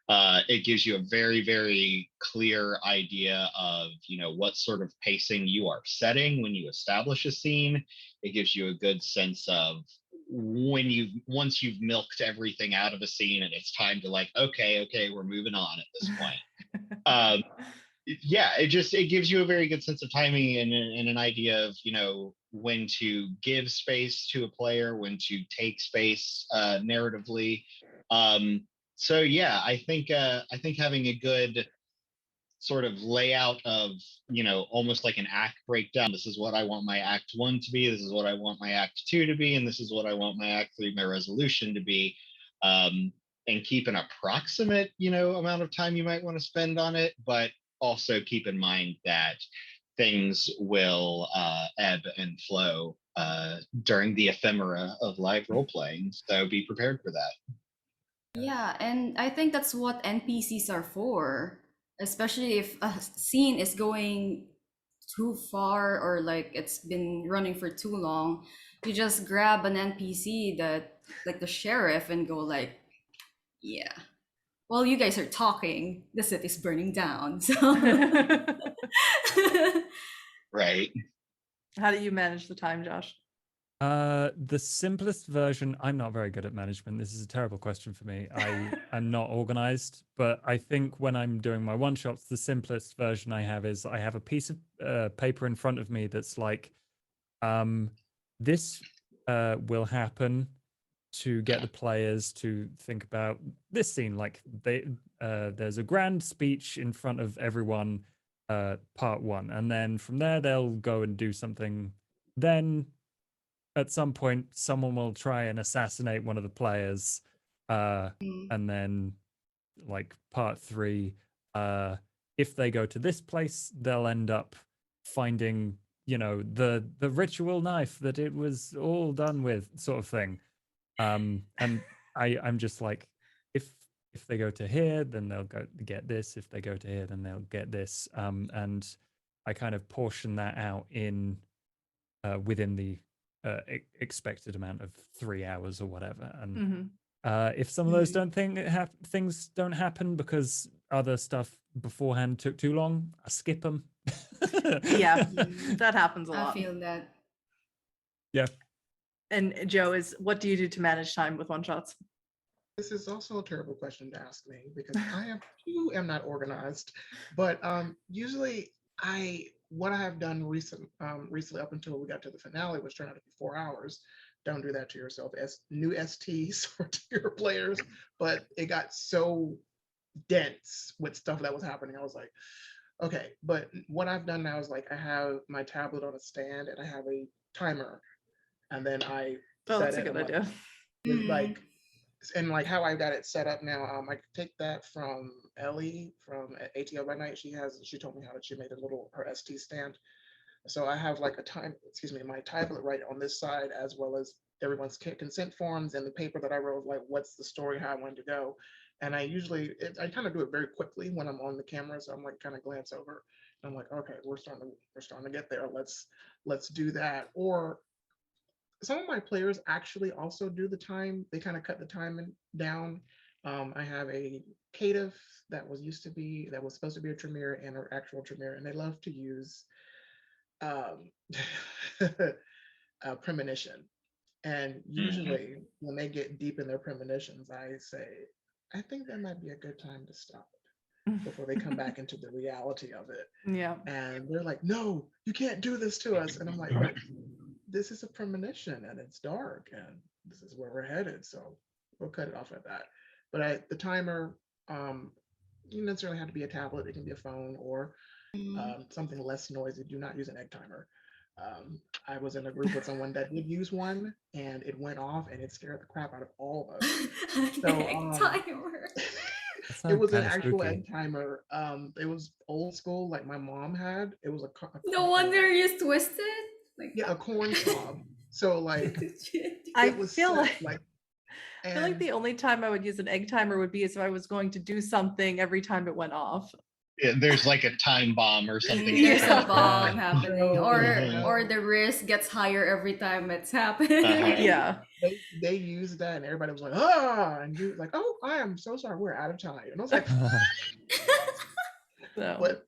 It gives you a very, very clear idea of, what sort of pacing you are setting when you establish a scene. It gives you a good sense of once you've milked everything out of a scene and it's time to like, okay, we're moving on at this point. Yeah, it gives you a very good sense of timing and an idea of when to give space to a player, when to take space narratively. So yeah, I think having a good sort of layout of almost like an act breakdown. This is what I want my act 1 to be. This is what I want my act 2 to be, and this is what I want my act 3, my resolution to be. And keep an approximate amount of time you might want to spend on it, but also keep in mind that things will ebb and flow during the ephemera of live role playing. So be prepared for that. Yeah, and I think that's what NPCs are for, especially if a scene is going too far or like it's been running for too long. You just grab an NPC that, like the sheriff, and go like, yeah, while you guys are talking, the city's burning down. So Right. How do you manage the time, Josh? The simplest version, I'm not very good at management. This is a terrible question for me. I'm not organized, but I think when I'm doing my one shots, the simplest version I have is I have a piece of paper in front of me that's like, this will happen to get the players to think about this scene. Like there's a grand speech in front of everyone, part 1, and then from there they'll go and do something. Then at some point someone will try and assassinate one of the players, and then like part 3, if they go to this place they'll end up finding the ritual knife that it was all done with, sort of thing. And I'm just like, if they go to here then they'll go get this, if they go to here then they'll get this, and I kind of portion that out in within the expected amount of 3 hours or whatever. And if some of those things don't happen because other stuff beforehand took too long, I skip them. Yeah, that happens a I lot. feel that. Yeah. And Joe, what do you do to manage time with one shots? This is also a terrible question to ask me because I am not organized. But usually what I have done recently up until we got to the finale, which turned out to be 4 hours. Don't do that to yourself. As new STs for your players, but it got so dense with stuff that was happening. I was like, okay. But what I've done now is like I have my tablet on a stand and I have a timer, and then I That's a good idea. Like, and like how I got it set up now, I take that from Ellie from ATL by Night. She told me she made her ST stand. So I have like my tablet right on this side, as well as everyone's consent forms and the paper that I wrote, like what's the story, how I wanted to go. And I kind of do it very quickly when I'm on the camera. So I'm like kind of glance over and I'm like, okay, we're starting to get there. Let's do that. Or some of my players actually also do the time. They kind of cut the time down. I have a caitiff that was supposed to be a Tremere and an actual Tremere, and they love to use um, premonition. And usually, when they get deep in their premonitions, I say, I think that might be a good time to stop before they come back into the reality of it. Yeah. And they're like, no, you can't do this to us. And I'm like, but this is a premonition and it's dark and this is where we're headed. So we'll cut it off at that. But the timer, you necessarily have to be a tablet. It can be a phone or something less noisy. Do not use an egg timer. I was in a group with someone that did use one and it went off and it scared the crap out of all of us. So Timer. it was an kinda actual spooky. egg timer. It was old school, like my mom had. It was No wonder you twisted. Like, a corn cob. So like I it was feel set, like I feel like the only time I would use an egg timer would be if I was going to do something every time it went off. Yeah, there's like a time bomb or something. There's Yeah. a bomb happening, Mhm. or the risk gets higher every time it's happening. Yeah. they used that and everybody was like, ah, and he was like, oh, I am so sorry, we're out of time. And I was like, So but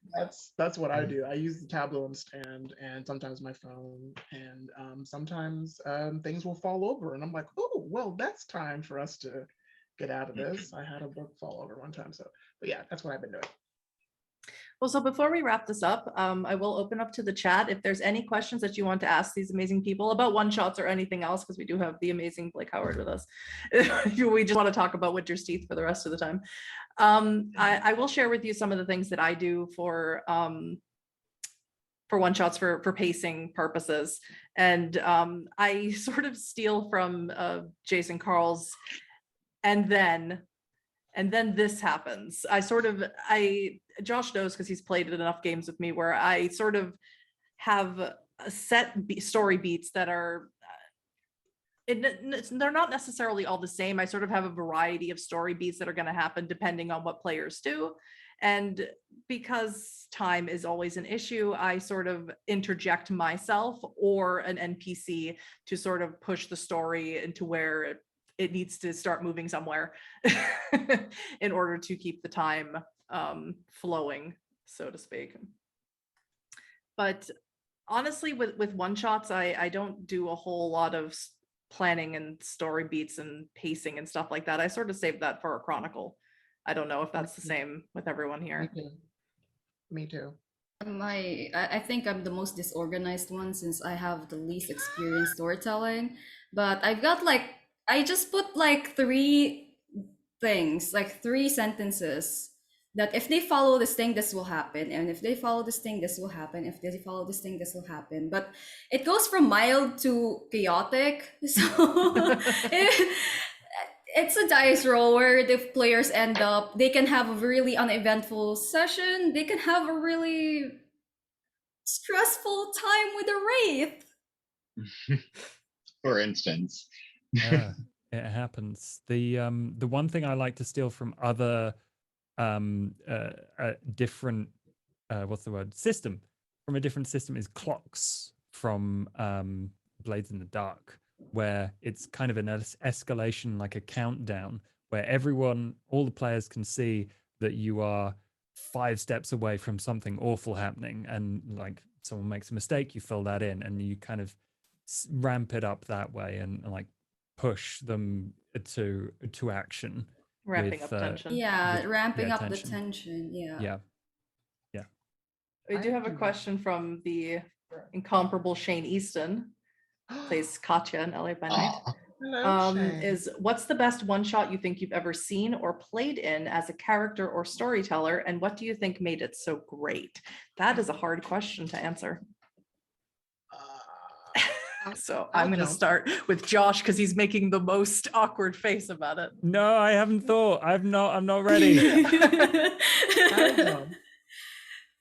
that's what I do. I use the tableau stand and sometimes my phone, and sometimes things will fall over, and I'm like, oh, well, that's time for us to get out of this. I had a book fall over one time, so but yeah, that's what I've been doing. well, so before we wrap this up, I will open up to the chat. If there's any questions that you want to ask these amazing people about one shots or anything else, because we do have the amazing Blake Howard with us. We just want to talk about Winter's Teeth for the rest of the time. I will share with you some of the things that I do for one shots for pacing purposes. And I sort of steal from Jason Carl's and then this happens. Josh knows because he's played enough games with me where I sort of have a set story beats that are, they're not necessarily all the same. I sort of have a variety of story beats that are going to happen depending on what players do. And because time is always an issue, I sort of interject myself or an NPC to sort of push the story into where it needs to start moving somewhere in order to keep the time flowing, so to speak. But honestly, with one shots, I don't do a whole lot of planning and story beats and pacing and stuff like that. I sort of save that for a chronicle. I don't know if that's the same with everyone here. Me too. I think I'm the most disorganized one since I have the least experience storytelling. But I've got I just put three things, three sentences that if they follow this thing, this will happen. And if they follow this thing, this will happen. If they follow this thing, this will happen. But it goes from mild to chaotic. So it's a dice roll where the players end up, they can have a really uneventful session. They can have a really stressful time with a wraith. For instance. Yeah, it happens. The one thing I like to steal from other different what's the word system from a different system is clocks from Blades in the Dark, where it's kind of an escalation, like a countdown, where all the players can see that you are 5 steps away from something awful happening, and like someone makes a mistake, you fill that in, and you kind of ramp it up that way and like push them to action. Ramping up tension. Yeah, ramping up the tension. Yeah. We do have a question from the incomparable Shane Easton, plays Katya in LA by Night. Hello, Shane. What's the best one shot you think you've ever seen or played in as a character or storyteller, and what do you think made it so great? That is a hard question to answer. So I'm going to start with Josh because he's making the most awkward face about it. No, I haven't thought. I'm not ready.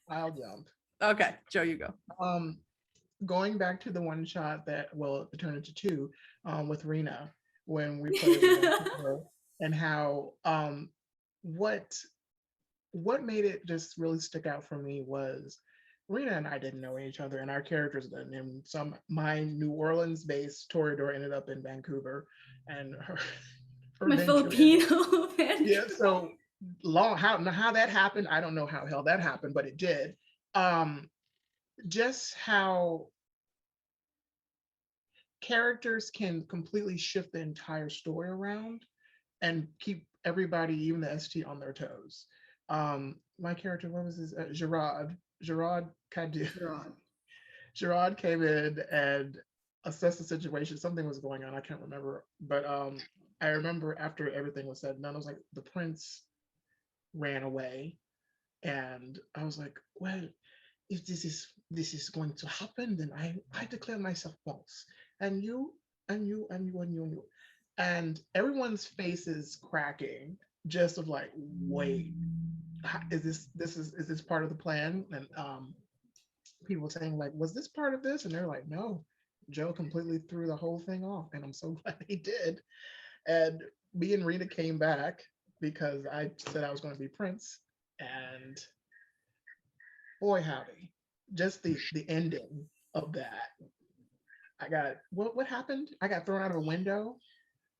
I'll jump. Okay, Joe, you go. Going back to the one shot that it turned into 2 with Rena when we played with her, and how what made it just really stick out for me was Rena and I didn't know each other, and our characters didn't. And my New Orleans-based Toreador ended up in Vancouver, and her My venture in Filipino yeah. Vancouver. So how that happened, I don't know how hell that happened, but it did. Just how characters can completely shift the entire story around and keep everybody, even the ST, on their toes. My character, what was his? Gerard Cadieu. Wrong. Gerard came in and assessed the situation. Something was going on. I can't remember, but I remember after everything was said and done, I was like, the prince ran away, and I was like, well, if this is going to happen, then I declare myself false, and you and you and you and you and you, and everyone's faces cracking, just of like, wait, is this part of the plan? And people saying like, was this part of this? And they're like, no, Joe completely threw the whole thing off, and I'm so glad he did. And me and Rita came back because I said I was going to be Prince, and boy howdy, just the ending of that. I got what happened? I got thrown out of a window.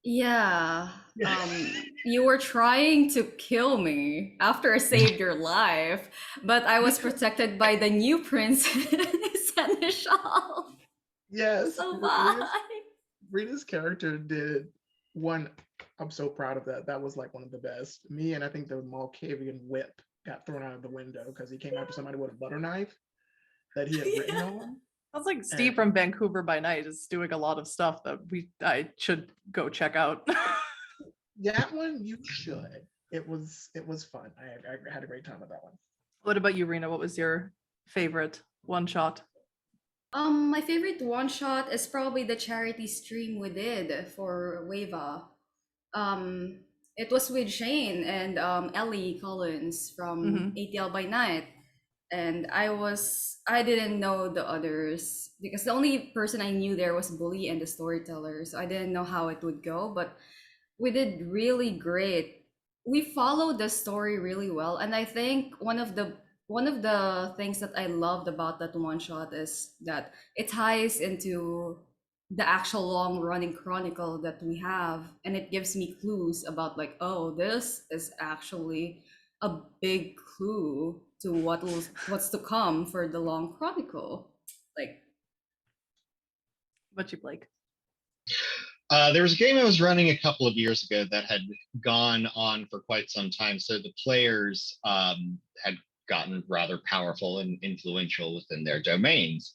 Yeah. Yeah. You were trying to kill me after I saved your life, but I was Because protected by the new prince Seneschal. yes, So bye. Rita's character did one. I'm so proud of that. That was like one of the best. Me and I think the Malkavian whip got thrown out of the window because he came after somebody with a butter knife that he had written Yeah. on. Sounds like And Steve from Vancouver by Night is doing a lot of stuff that I should go check out. that one you should. It was fun. I had a great time with that one. What about you, Rena? What was your favorite one shot? My favorite one shot is probably the charity stream we did for Wava. Um, it was with Shane and Ellie Collins from Hmm. ATL by Night. And I didn't know the others because the only person I knew there was Bully and the storyteller. So I didn't know how it would go, but we did really great. We followed the story really well, and I think one of the things that I loved about that one shot is that it ties into the actual long running chronicle that we have, and it gives me clues about like, oh, this is actually a big clue to what's to come for the long chronicle. Like, What you, Blake? There was a game I was running a couple of years ago that had gone on for quite some time. So the players had gotten rather powerful and influential within their domains.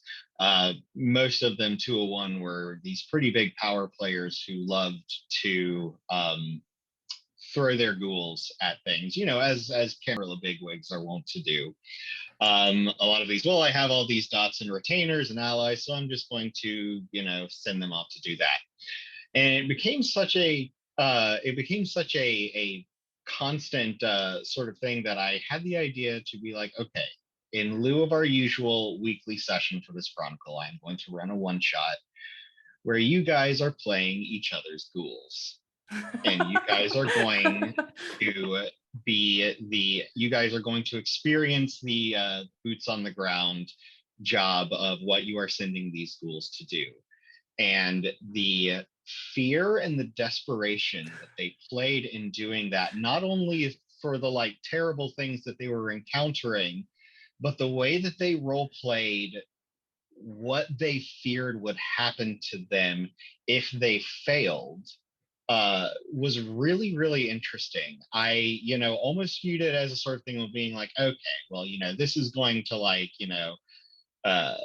Most of them, 201, were these pretty big power players who loved to throw their ghouls at things, as Camarilla bigwigs are wont to do. A lot of these, well, I have all these dots and retainers and allies, so I'm just going to, send them off to do that. And it became such a constant sort of thing that I had the idea to be like, okay, in lieu of our usual weekly session for this chronicle, I'm going to run a one shot where you guys are playing each other's ghouls, and you guys are going to you guys are going to experience the boots on the ground job of what you are sending these ghouls to do. And the fear and the desperation that they played in doing that, not only for the like terrible things that they were encountering, but the way that they role played what they feared would happen to them if they failed, was really, really interesting. I, almost viewed it as a sort of thing of being like, okay, well, this is going to like, uh,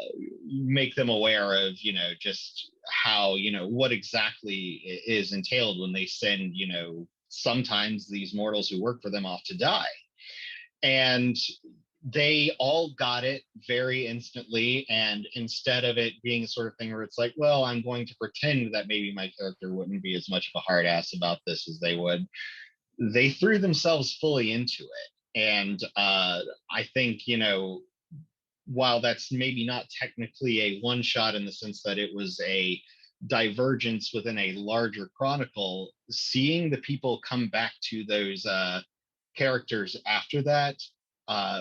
make them aware of, just how, what exactly is entailed when they send, sometimes these mortals who work for them off to die. And they all got it very instantly. And instead of it being a sort of thing where it's like, well, I'm going to pretend that maybe my character wouldn't be as much of a hard ass about this as they would, they threw themselves fully into it. And I think, while that's maybe not technically a one shot in the sense that it was a divergence within a larger chronicle, seeing the people come back to those characters after that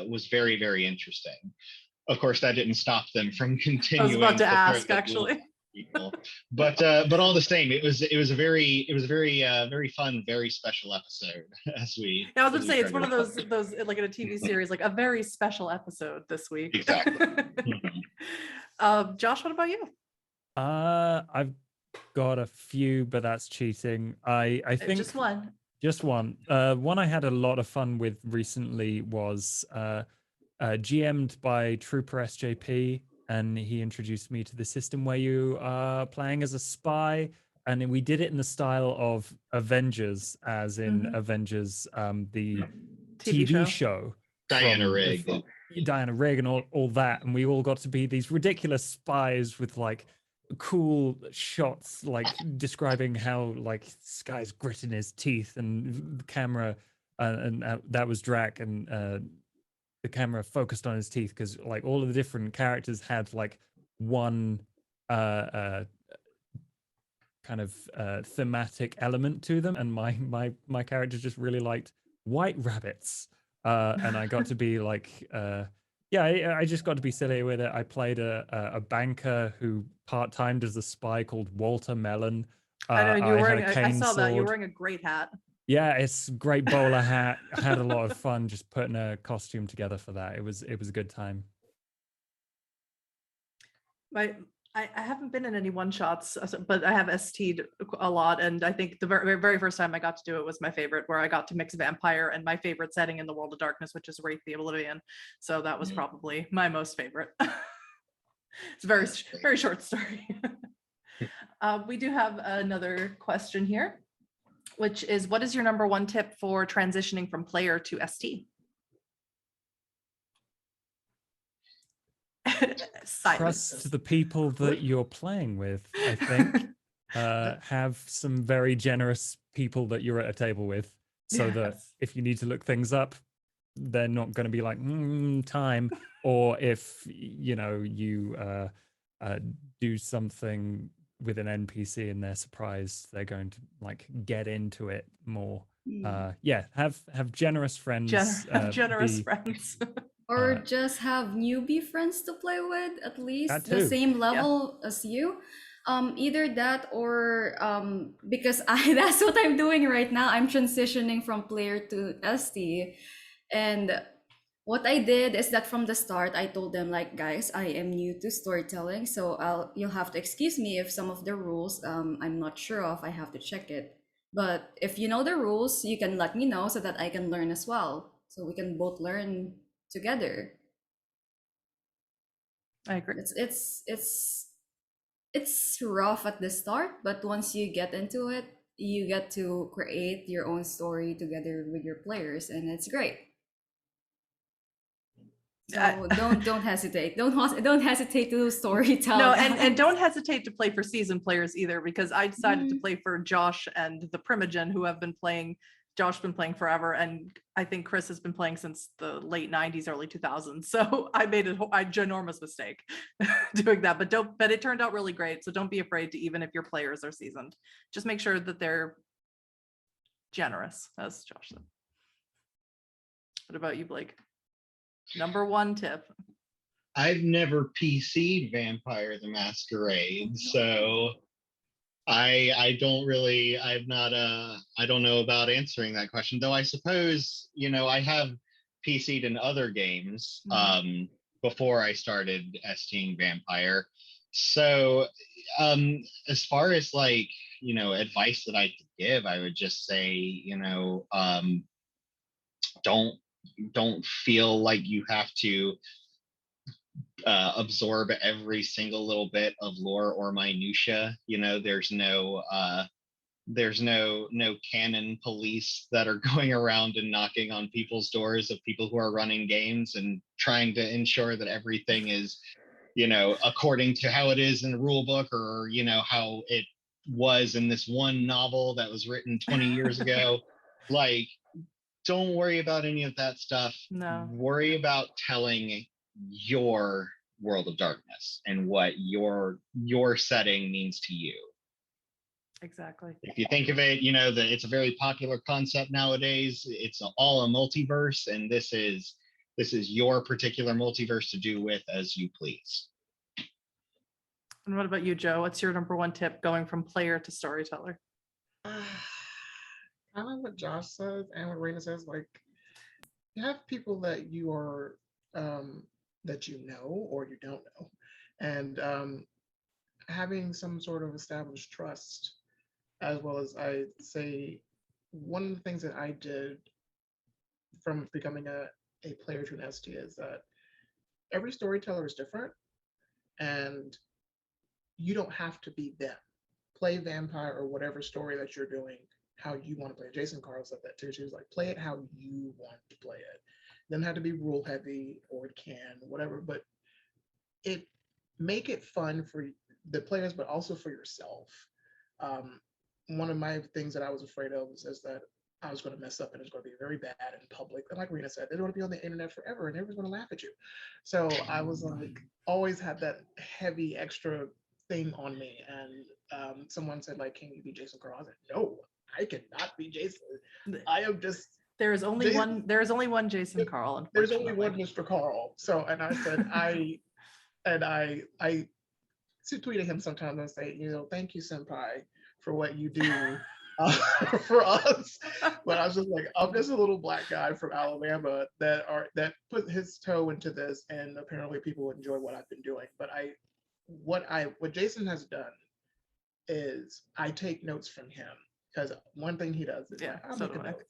was very, very interesting. of course, that didn't stop them from I was continuing about to throw ask, the actually. people. But all the same, it was a very very fun, very special episode. As we, Yeah, I was as gonna we say it's tried one to of those like in a TV series, like a very special episode this week. Exactly. Mhm. Josh, what about you? I've got a few, but that's cheating. I think Just one. just one. One I had a lot of fun with recently was GM'd by Trooper SJP, and he introduced me to the system where you are playing as a spy, and we did it in the style of Avengers, as in Mhm. Avengers, the TV TV show. show. Diana from- Rigg. from Diana Rigg and all that, and we all got to be these ridiculous spies with like cool shots, like describing how like this guy's gritting his teeth, and the camera, that was Drac, and the camera focused on his teeth, because like all of the different characters had like one kind of thematic element to them, and my character just really liked white rabbits, and I got to be like yeah, I just got to be silly with it. I played a banker who part-timed as a spy called Walter Mellon. I know you were had wearing. a cane I saw that you were sword. wearing a great hat. Yeah, it's a great bowler hat. I had a lot of fun just putting a costume together for that. It was a good time. I haven't been in any one shots, but I have ST'd a lot, and I think the very first time I got to do it was my favorite, where I got to mix vampire and my favorite setting in the World of Darkness, which is Wraith the Oblivion. So that was probably my most favorite. It's a very short story. We do have another question here, which is, what is your number one tip for transitioning from player to ST? Silence. Trust the people that you're playing with, I think. Have some very generous people that you're at a table with, so that Yes. if you need to look things up, they're not going to be like time, or if you do something with an NPC and they're surprised, they're going to like get into it more. Yeah, have generous friends. Generous be- friends. Or just have newbie friends to play with, at That least the too. same level as you. Either that, or because that's what I'm doing right now. I'm transitioning from player to ST. And what I did is that from the start, I told them, like, guys, I am new to storytelling, so you'll have to excuse me if some of the rules I'm not sure of. I have to check it. But if you know the rules, you can let me know so that I can learn as well. So we can both learn together. I agree. It's rough at the start, but once you get into it, you get to create your own story together with your players, and it's great. So don't hesitate. Don't hesitate to storytell. No, guys. and don't hesitate to play for seasoned players either, because I decided to play for Josh and the Primogen, who have been playing. Josh been playing forever, and I think Chris has been playing since the late 90s, early 2000s. So I made a ginormous mistake doing that, but it turned out really great. So don't be afraid to, even if your players are seasoned, just make sure that they're generous, as Josh said. What about you, Blake? Number one tip. I've never PC'd Vampire the Masquerade, so I don't really, I don't know about answering that question, though. I suppose, I have PC'd in other games before I started STing Vampire. So as far as like, advice that I could give, I would just say, don't feel like you have to absorb every single little bit of lore or minutia. There's no canon police that are going around and knocking on people's doors of people who are running games and trying to ensure that everything is, according to how it is in the rule book, or how it was in this one novel that was written 20 years ago. Like, don't worry about any of that stuff. No. Worry about telling your World of Darkness and what your setting means to you. Exactly. If you think of it, that it's a very popular concept nowadays. It's all a multiverse, and this is This is your particular multiverse to do with as you please. And what about you, Joe? What's your number one tip going from player to storyteller? Kind of what Josh says and what Raina says, like, you have people that you are that you know or you don't know, and having some sort of established trust, as well as I say, one of the things that I did from becoming a player to an ST is that every storyteller is different, and you don't have to be them. Play vampire or whatever story that you're doing how you want to play it. Jason Carl said that too. She was like, play it how you want to play it. It doesn't have to be rule heavy, or it can, whatever, but it make it fun for the players, but also for yourself. One of my things that I was afraid of is that I was going to mess up and it's going to be very bad in public. And like Rena said, they're going to be on the internet forever and everyone's going to laugh at you. So I was like, always had that heavy extra thing on me. And someone said, like, can you be Jason Carl? I was like, no, I cannot be Jason. I am just There is only Jason- one. There is only one Jason Carl. there's only one Unfortunately. Mr. Carl. So, and I said, I tweeted him sometimes and say, thank you, senpai, for what you do for us. But I was just like, I'm just a little black guy from Alabama that put his toe into this, and apparently people enjoy what I've been doing. But what Jason has done is I take notes from him, because one thing he does is I'll so make a do I. note.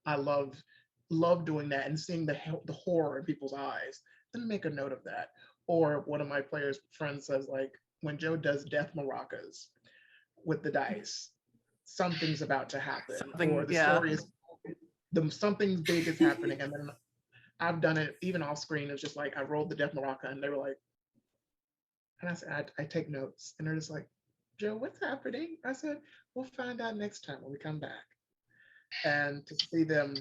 I love doing that and seeing the horror in people's eyes. Then make a note of that. Or one of my players' friends says, like, when Joe does death maracas with the dice, something's about to happen. Or the story is something big is happening. And then I've done it even off screen. It's just like I rolled the death maraca and they were like, and I said, I take notes. And they're just like, Joe, what's happening? I said, we'll find out next time when we come back. And to see them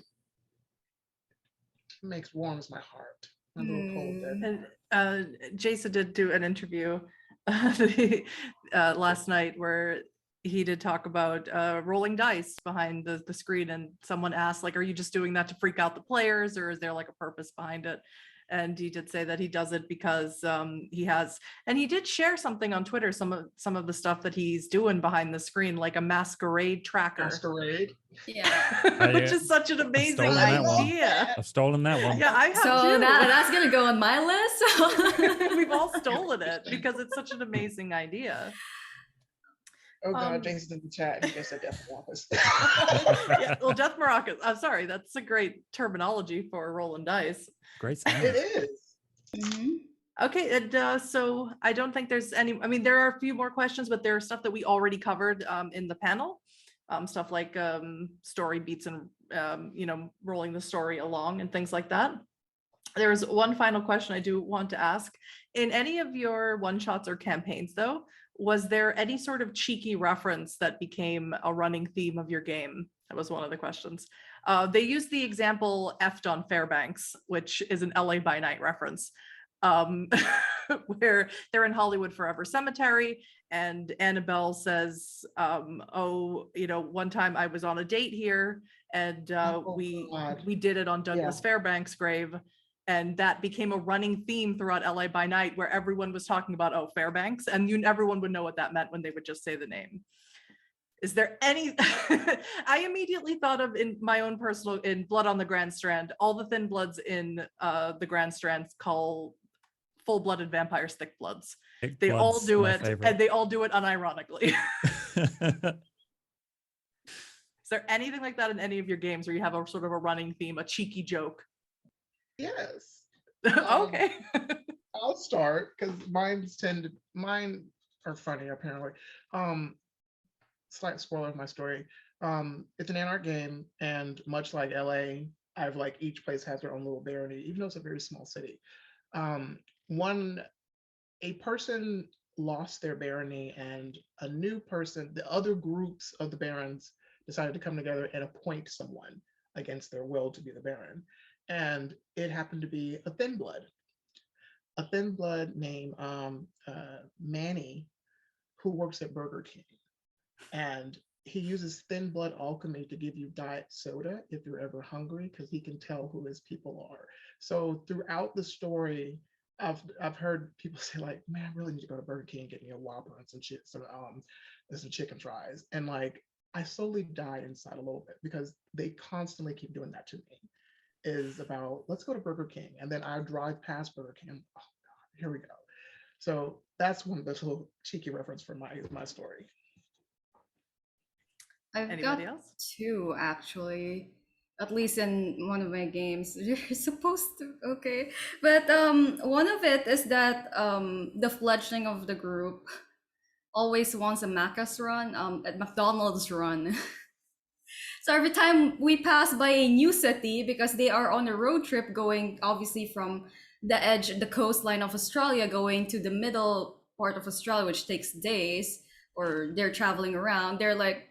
warms my heart. My little cold dead. And Jason did do an interview last night where he did talk about rolling dice behind the screen, and someone asked, like, are you just doing that to freak out the players, or is there like a purpose behind it? And he did say that he does it because he has, and he did share something on Twitter, some of the stuff that he's doing behind the screen, like a masquerade tracker. Masquerade. Yeah. Which is such an amazing idea. I've stolen that one. Yeah, I have So too. that's gonna go on my list. We've all stolen it because it's such an amazing idea. Oh God, Jason's in the chat. He just said death maracas. Yeah, well, death maracas. I'm sorry, that's a great terminology for rolling dice. Great sound. It is. Mhm. Okay, and so I don't think there's any. I mean, there are a few more questions, but there's stuff that we already covered in the panel. Stuff like story beats and rolling the story along and things like that. There's one final question I do want to ask. In any of your one-shots or campaigns, though, was there any sort of cheeky reference that became a running theme of your game? That was one of the questions. They used the example effed on Fairbanks, which is an LA by Night reference, where they're in Hollywood Forever Cemetery, and Annabelle says, one time I was on a date here, and we did it on Douglas Fairbanks' grave. And that became a running theme throughout LA by Night, where everyone was talking about, Fairbanks, and everyone would know what that meant when they would just say the name. Is there any? I immediately thought of, in my own personal, in Blood on the Grand Strand, all the thin bloods in the Grand Strand call full-blooded vampires thick bloods. They all do it, and they all do it unironically. Is there anything like that in any of your games where you have a sort of a running theme, a cheeky joke? Yes. Okay. I'll start because mine are funny apparently. Slight spoiler of my story. It's an anarch game, and much like LA, I've like each place has their own little barony, even though it's a very small city. A person lost their barony, and a new person, the other groups of the barons decided to come together and appoint someone against their will to be the baron. And it happened to be a thin blood named Manny, who works at Burger King. And he uses thin blood alchemy to give you diet soda if you're ever hungry, because he can tell who his people are. So throughout the story, I've heard people say like, man, I really need to go to Burger King and get me a Whopper and some chicken fries. And like I slowly die inside a little bit because they constantly keep doing that to me. Is about let's go to Burger King. And then I drive past Burger King. And, oh God, here we go. So that's one of those little cheeky reference for my story. I've Anybody got else? two actually, at least in one of my games. You're supposed to, okay, but one of it is that the fledgling of the group always wants a Macca's run, at McDonald's run. So every time we pass by a new city, because they are on a road trip going obviously from the coastline of Australia, going to the middle part of Australia, which takes days, or they're traveling around, they're like,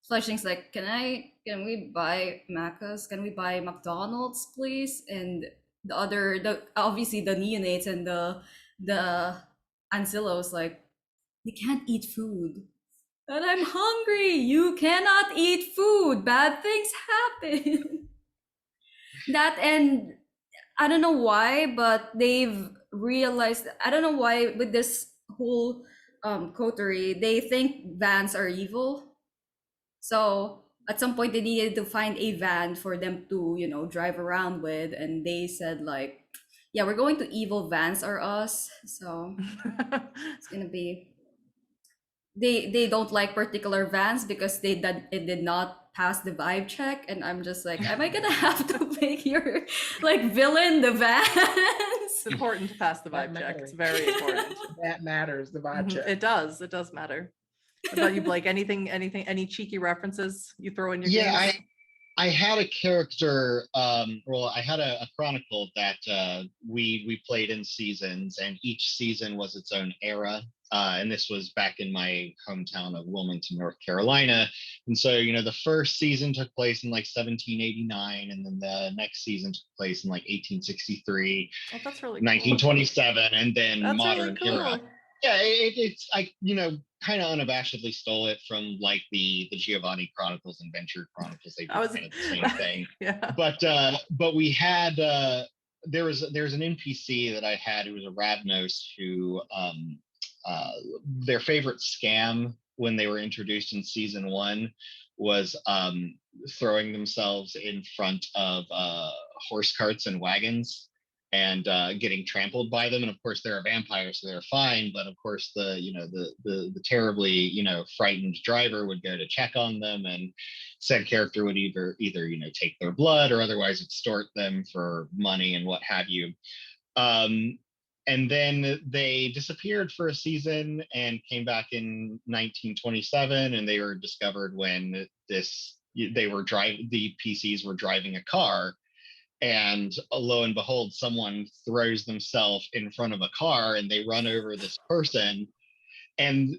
Fletchling's like, can we buy Macca's? Can we buy McDonald's, please? And the obviously the neonates and the Ancillos like, we can't eat food. And I'm hungry. You cannot eat food. Bad things happen. That, and I don't know why, but they've realized, I don't know why with this whole coterie, they think vans are evil. So at some point they needed to find a van for them to, drive around with. And they said like, yeah, we're going to evil vans are us. So it's gonna be, they don't like particular vans because it did not pass the vibe check. And I'm just like, am I gonna have to make your like villain the vans? It's important to pass the That vibe check. It's matters. very important. That matters, the vibe check. It does matter. What about you, Blake? Anything, any cheeky references you throw in your Yeah, games? I had a character, well, I had a chronicle that we played in seasons, and each season was its own era. And this was back in my hometown of Wilmington, North Carolina. And so, the first season took place in like 1789, and then the next season took place in like 1863, Oh, that's really cool. 1927, and then That's modern really era. cool. Yeah, it's I kind of unabashedly stole it from like the Giovanni Chronicles and Venture Chronicles. They do I was kind of the same thing. Yeah. But we had there's an NPC that I had who was a Ravnos who their favorite scam when they were introduced in season 1 was throwing themselves in front of horse carts and wagons and getting trampled by them. And of course they're a vampire, so they're fine, but of course the terribly frightened driver would go to check on them, and said character would either take their blood or otherwise extort them for money and what have you. And then they disappeared for a season and came back in 1927, and they were discovered when the PCs were driving a car, and lo and behold, someone throws themselves in front of a car and they run over this person. And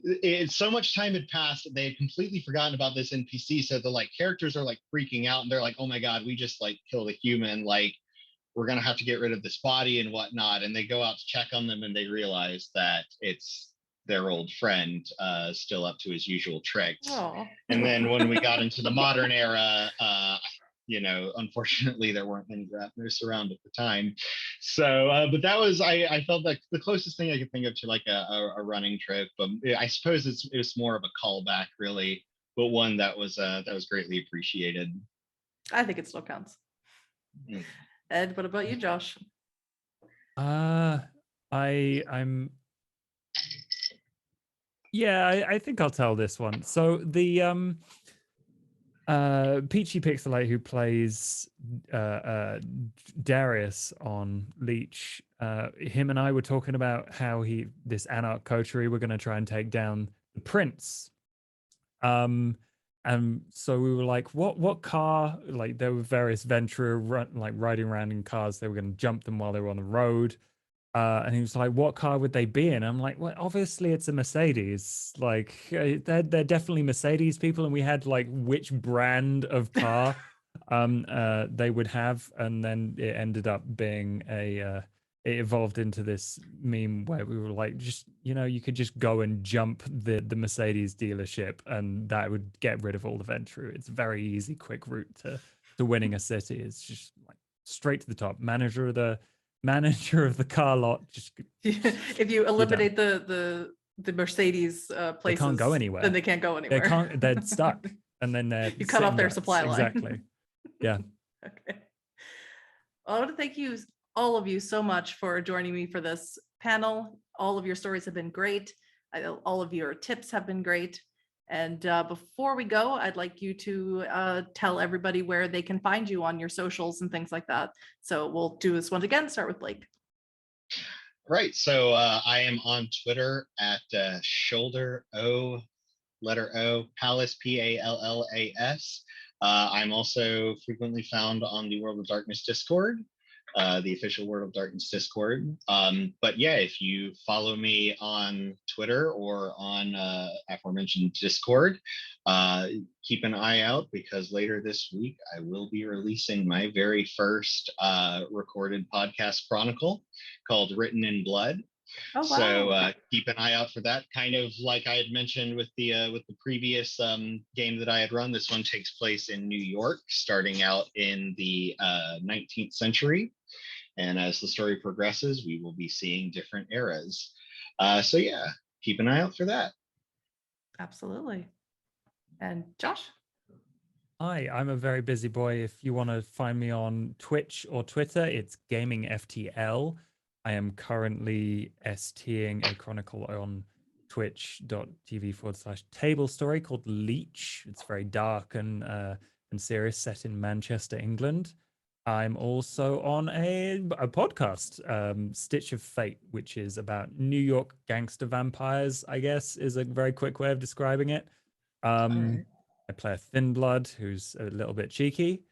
so much time had passed that they had completely forgotten about this NPC. So the characters are like freaking out, and they're like, oh my God, we just killed a human. We're going to have to get rid of this body and whatnot. And they go out to check on them, and they realize that it's their old friend, still up to his usual tricks. Oh. And then when we got into the modern era, unfortunately there weren't many Ravnos around at the time. So, but that was, I felt like the closest thing I could think of to a running trope. But I suppose it was more of a callback, really, but one that was greatly appreciated. I think it still counts. Ed, what about you, Josh? I think I'll tell this one. So the Peachy Pixelate, who plays Darius on Leech, him and I were talking about how this Anarch coterie were going to try and take down the Prince. And so we were like, what car? Like there were various Ventura riding around in cars. They were going to jump them while they were on the road. And he was like, what car would they be in? I'm like, well, obviously it's a Mercedes. Like they're definitely Mercedes people. And we had which brand of car they would have. And then it ended up being it evolved into this meme where we were like, just, you could just go and jump the Mercedes dealership and that would get rid of all the Ventura. It's a very easy, quick route to winning a city. It's just straight to the top. Manager of the car lot. Just If you eliminate the Mercedes places, they can't go anywhere. then they can't go anywhere. They're stuck, and then they're You cut off sitting their ducks. supply line. Exactly. Yeah. Okay. I want to thank you, all of you, so much for joining me for this panel. All of your stories have been great. All of your tips have been great. And before we go, I'd like you to tell everybody where they can find you on your socials and things like that. So we'll do this one again. Start with Blake. Right. So I am on Twitter at shoulder O, letter O, Pallas, Pallas. I'm also frequently found on the World of Darkness Discord, the official World of Darkness Discord. But yeah, if you follow me on Twitter or on aforementioned Discord, keep an eye out, because later this week I will be releasing my very first recorded podcast chronicle called Written in Blood. Oh, wow. So keep an eye out for that. Kind of like I had mentioned with the previous game that I had run. This one takes place in New York, starting out in the 19th century. And as the story progresses, we will be seeing different eras. So yeah, keep an eye out for that. Absolutely. And Josh? Hi, I'm a very busy boy. If you want to find me on Twitch or Twitter, it's GamingFTL. I am currently STing a chronicle on twitch.tv/table story called Leech. It's very dark and serious, set in Manchester, England. I'm also on a podcast, Stitch of Fate, which is about New York gangster vampires, I guess, is a very quick way of describing it. I play a thin blood who's a little bit cheeky.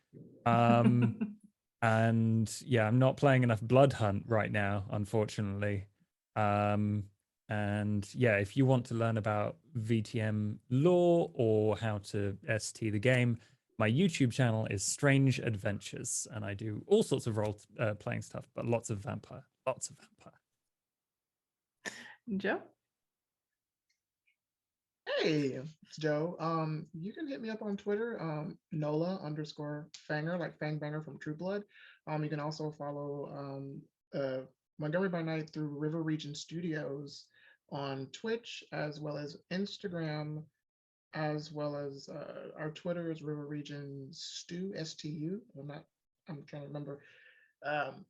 And yeah, I'm not playing enough Blood Hunt right now, unfortunately. And yeah, if you want to learn about VTM lore or how to ST the game, my YouTube channel is Strange Adventures, and I do all sorts of role playing stuff, but lots of vampire. Joe? Hey, it's Joe. You can hit me up on Twitter, Nola_Fanger, like Fangbanger from True Blood. You can also follow Montgomery by Night through River Region Studios on Twitch, as well as Instagram, as well as our Twitter is River Region Stu, STU. I'm trying to remember.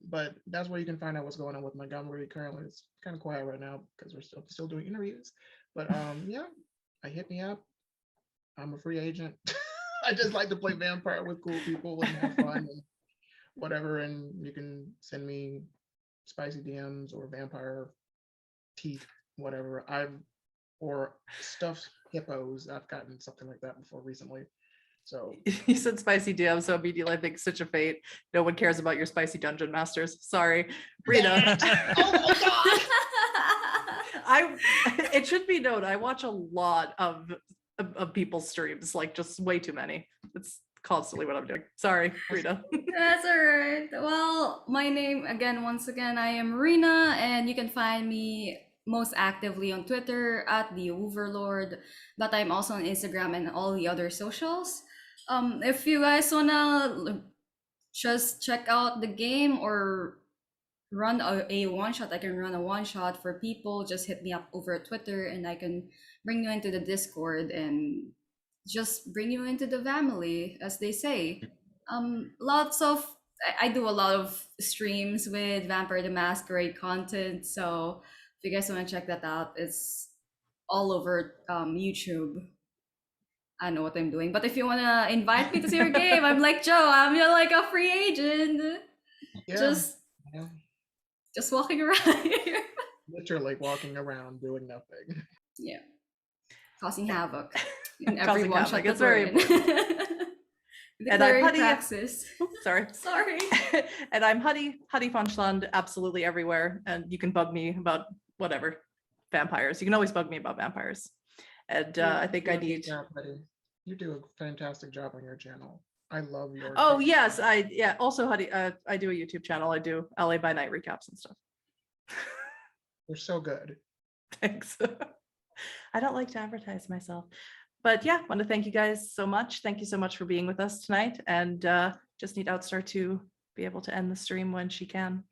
But that's where you can find out what's going on with Montgomery. Currently, it's kind of quiet right now because we're still doing interviews. But yeah. Hit me up. I'm a free agent. I just like to play vampire with cool people and have fun and whatever. And you can send me spicy DMs or vampire teeth, whatever. Or stuffed hippos. I've gotten something like that before recently. So you said spicy DM, so immediately I think Stitch of Fate. No one cares about your spicy dungeon masters. Sorry, Rita. Oh my god. It should be known, I watch a lot of people's streams, like just way too many. It's constantly what I'm doing. Sorry, Rita. That's all right. Well, my name again, once again, I am Rena, and you can find me most actively on Twitter at the Overlord, but I'm also on Instagram and all the other socials. If you guys wanna just check out the game or run a one shot, I can run a one shot for people. Just hit me up over Twitter and I can bring you into the Discord and just bring you into the family, as they say. I do a lot of streams with Vampire the Masquerade content, so if you guys want to check that out, it's all over YouTube. I know what I'm doing, but if you want to invite me to see your game, I'm like, Joe, I'm like a free agent. Yeah. Just walking around here. Literally walking around doing nothing. Yeah. Causing havoc in every Causing one havoc, shot it's very important. And I'm Huddy. Sorry. Sorry. And I'm Huddy von Schland, absolutely everywhere. And you can bug me about whatever, vampires. You can always bug me about vampires. And I think I need. You do a fantastic job on your channel. I love your. Oh yes, also Huddy, I do a YouTube channel. I do LA by Night recaps and stuff. You're so good. Thanks. I don't like to advertise myself, but yeah, want to thank you guys so much. Thank you so much for being with us tonight, and just need Outstar to be able to end the stream when she can.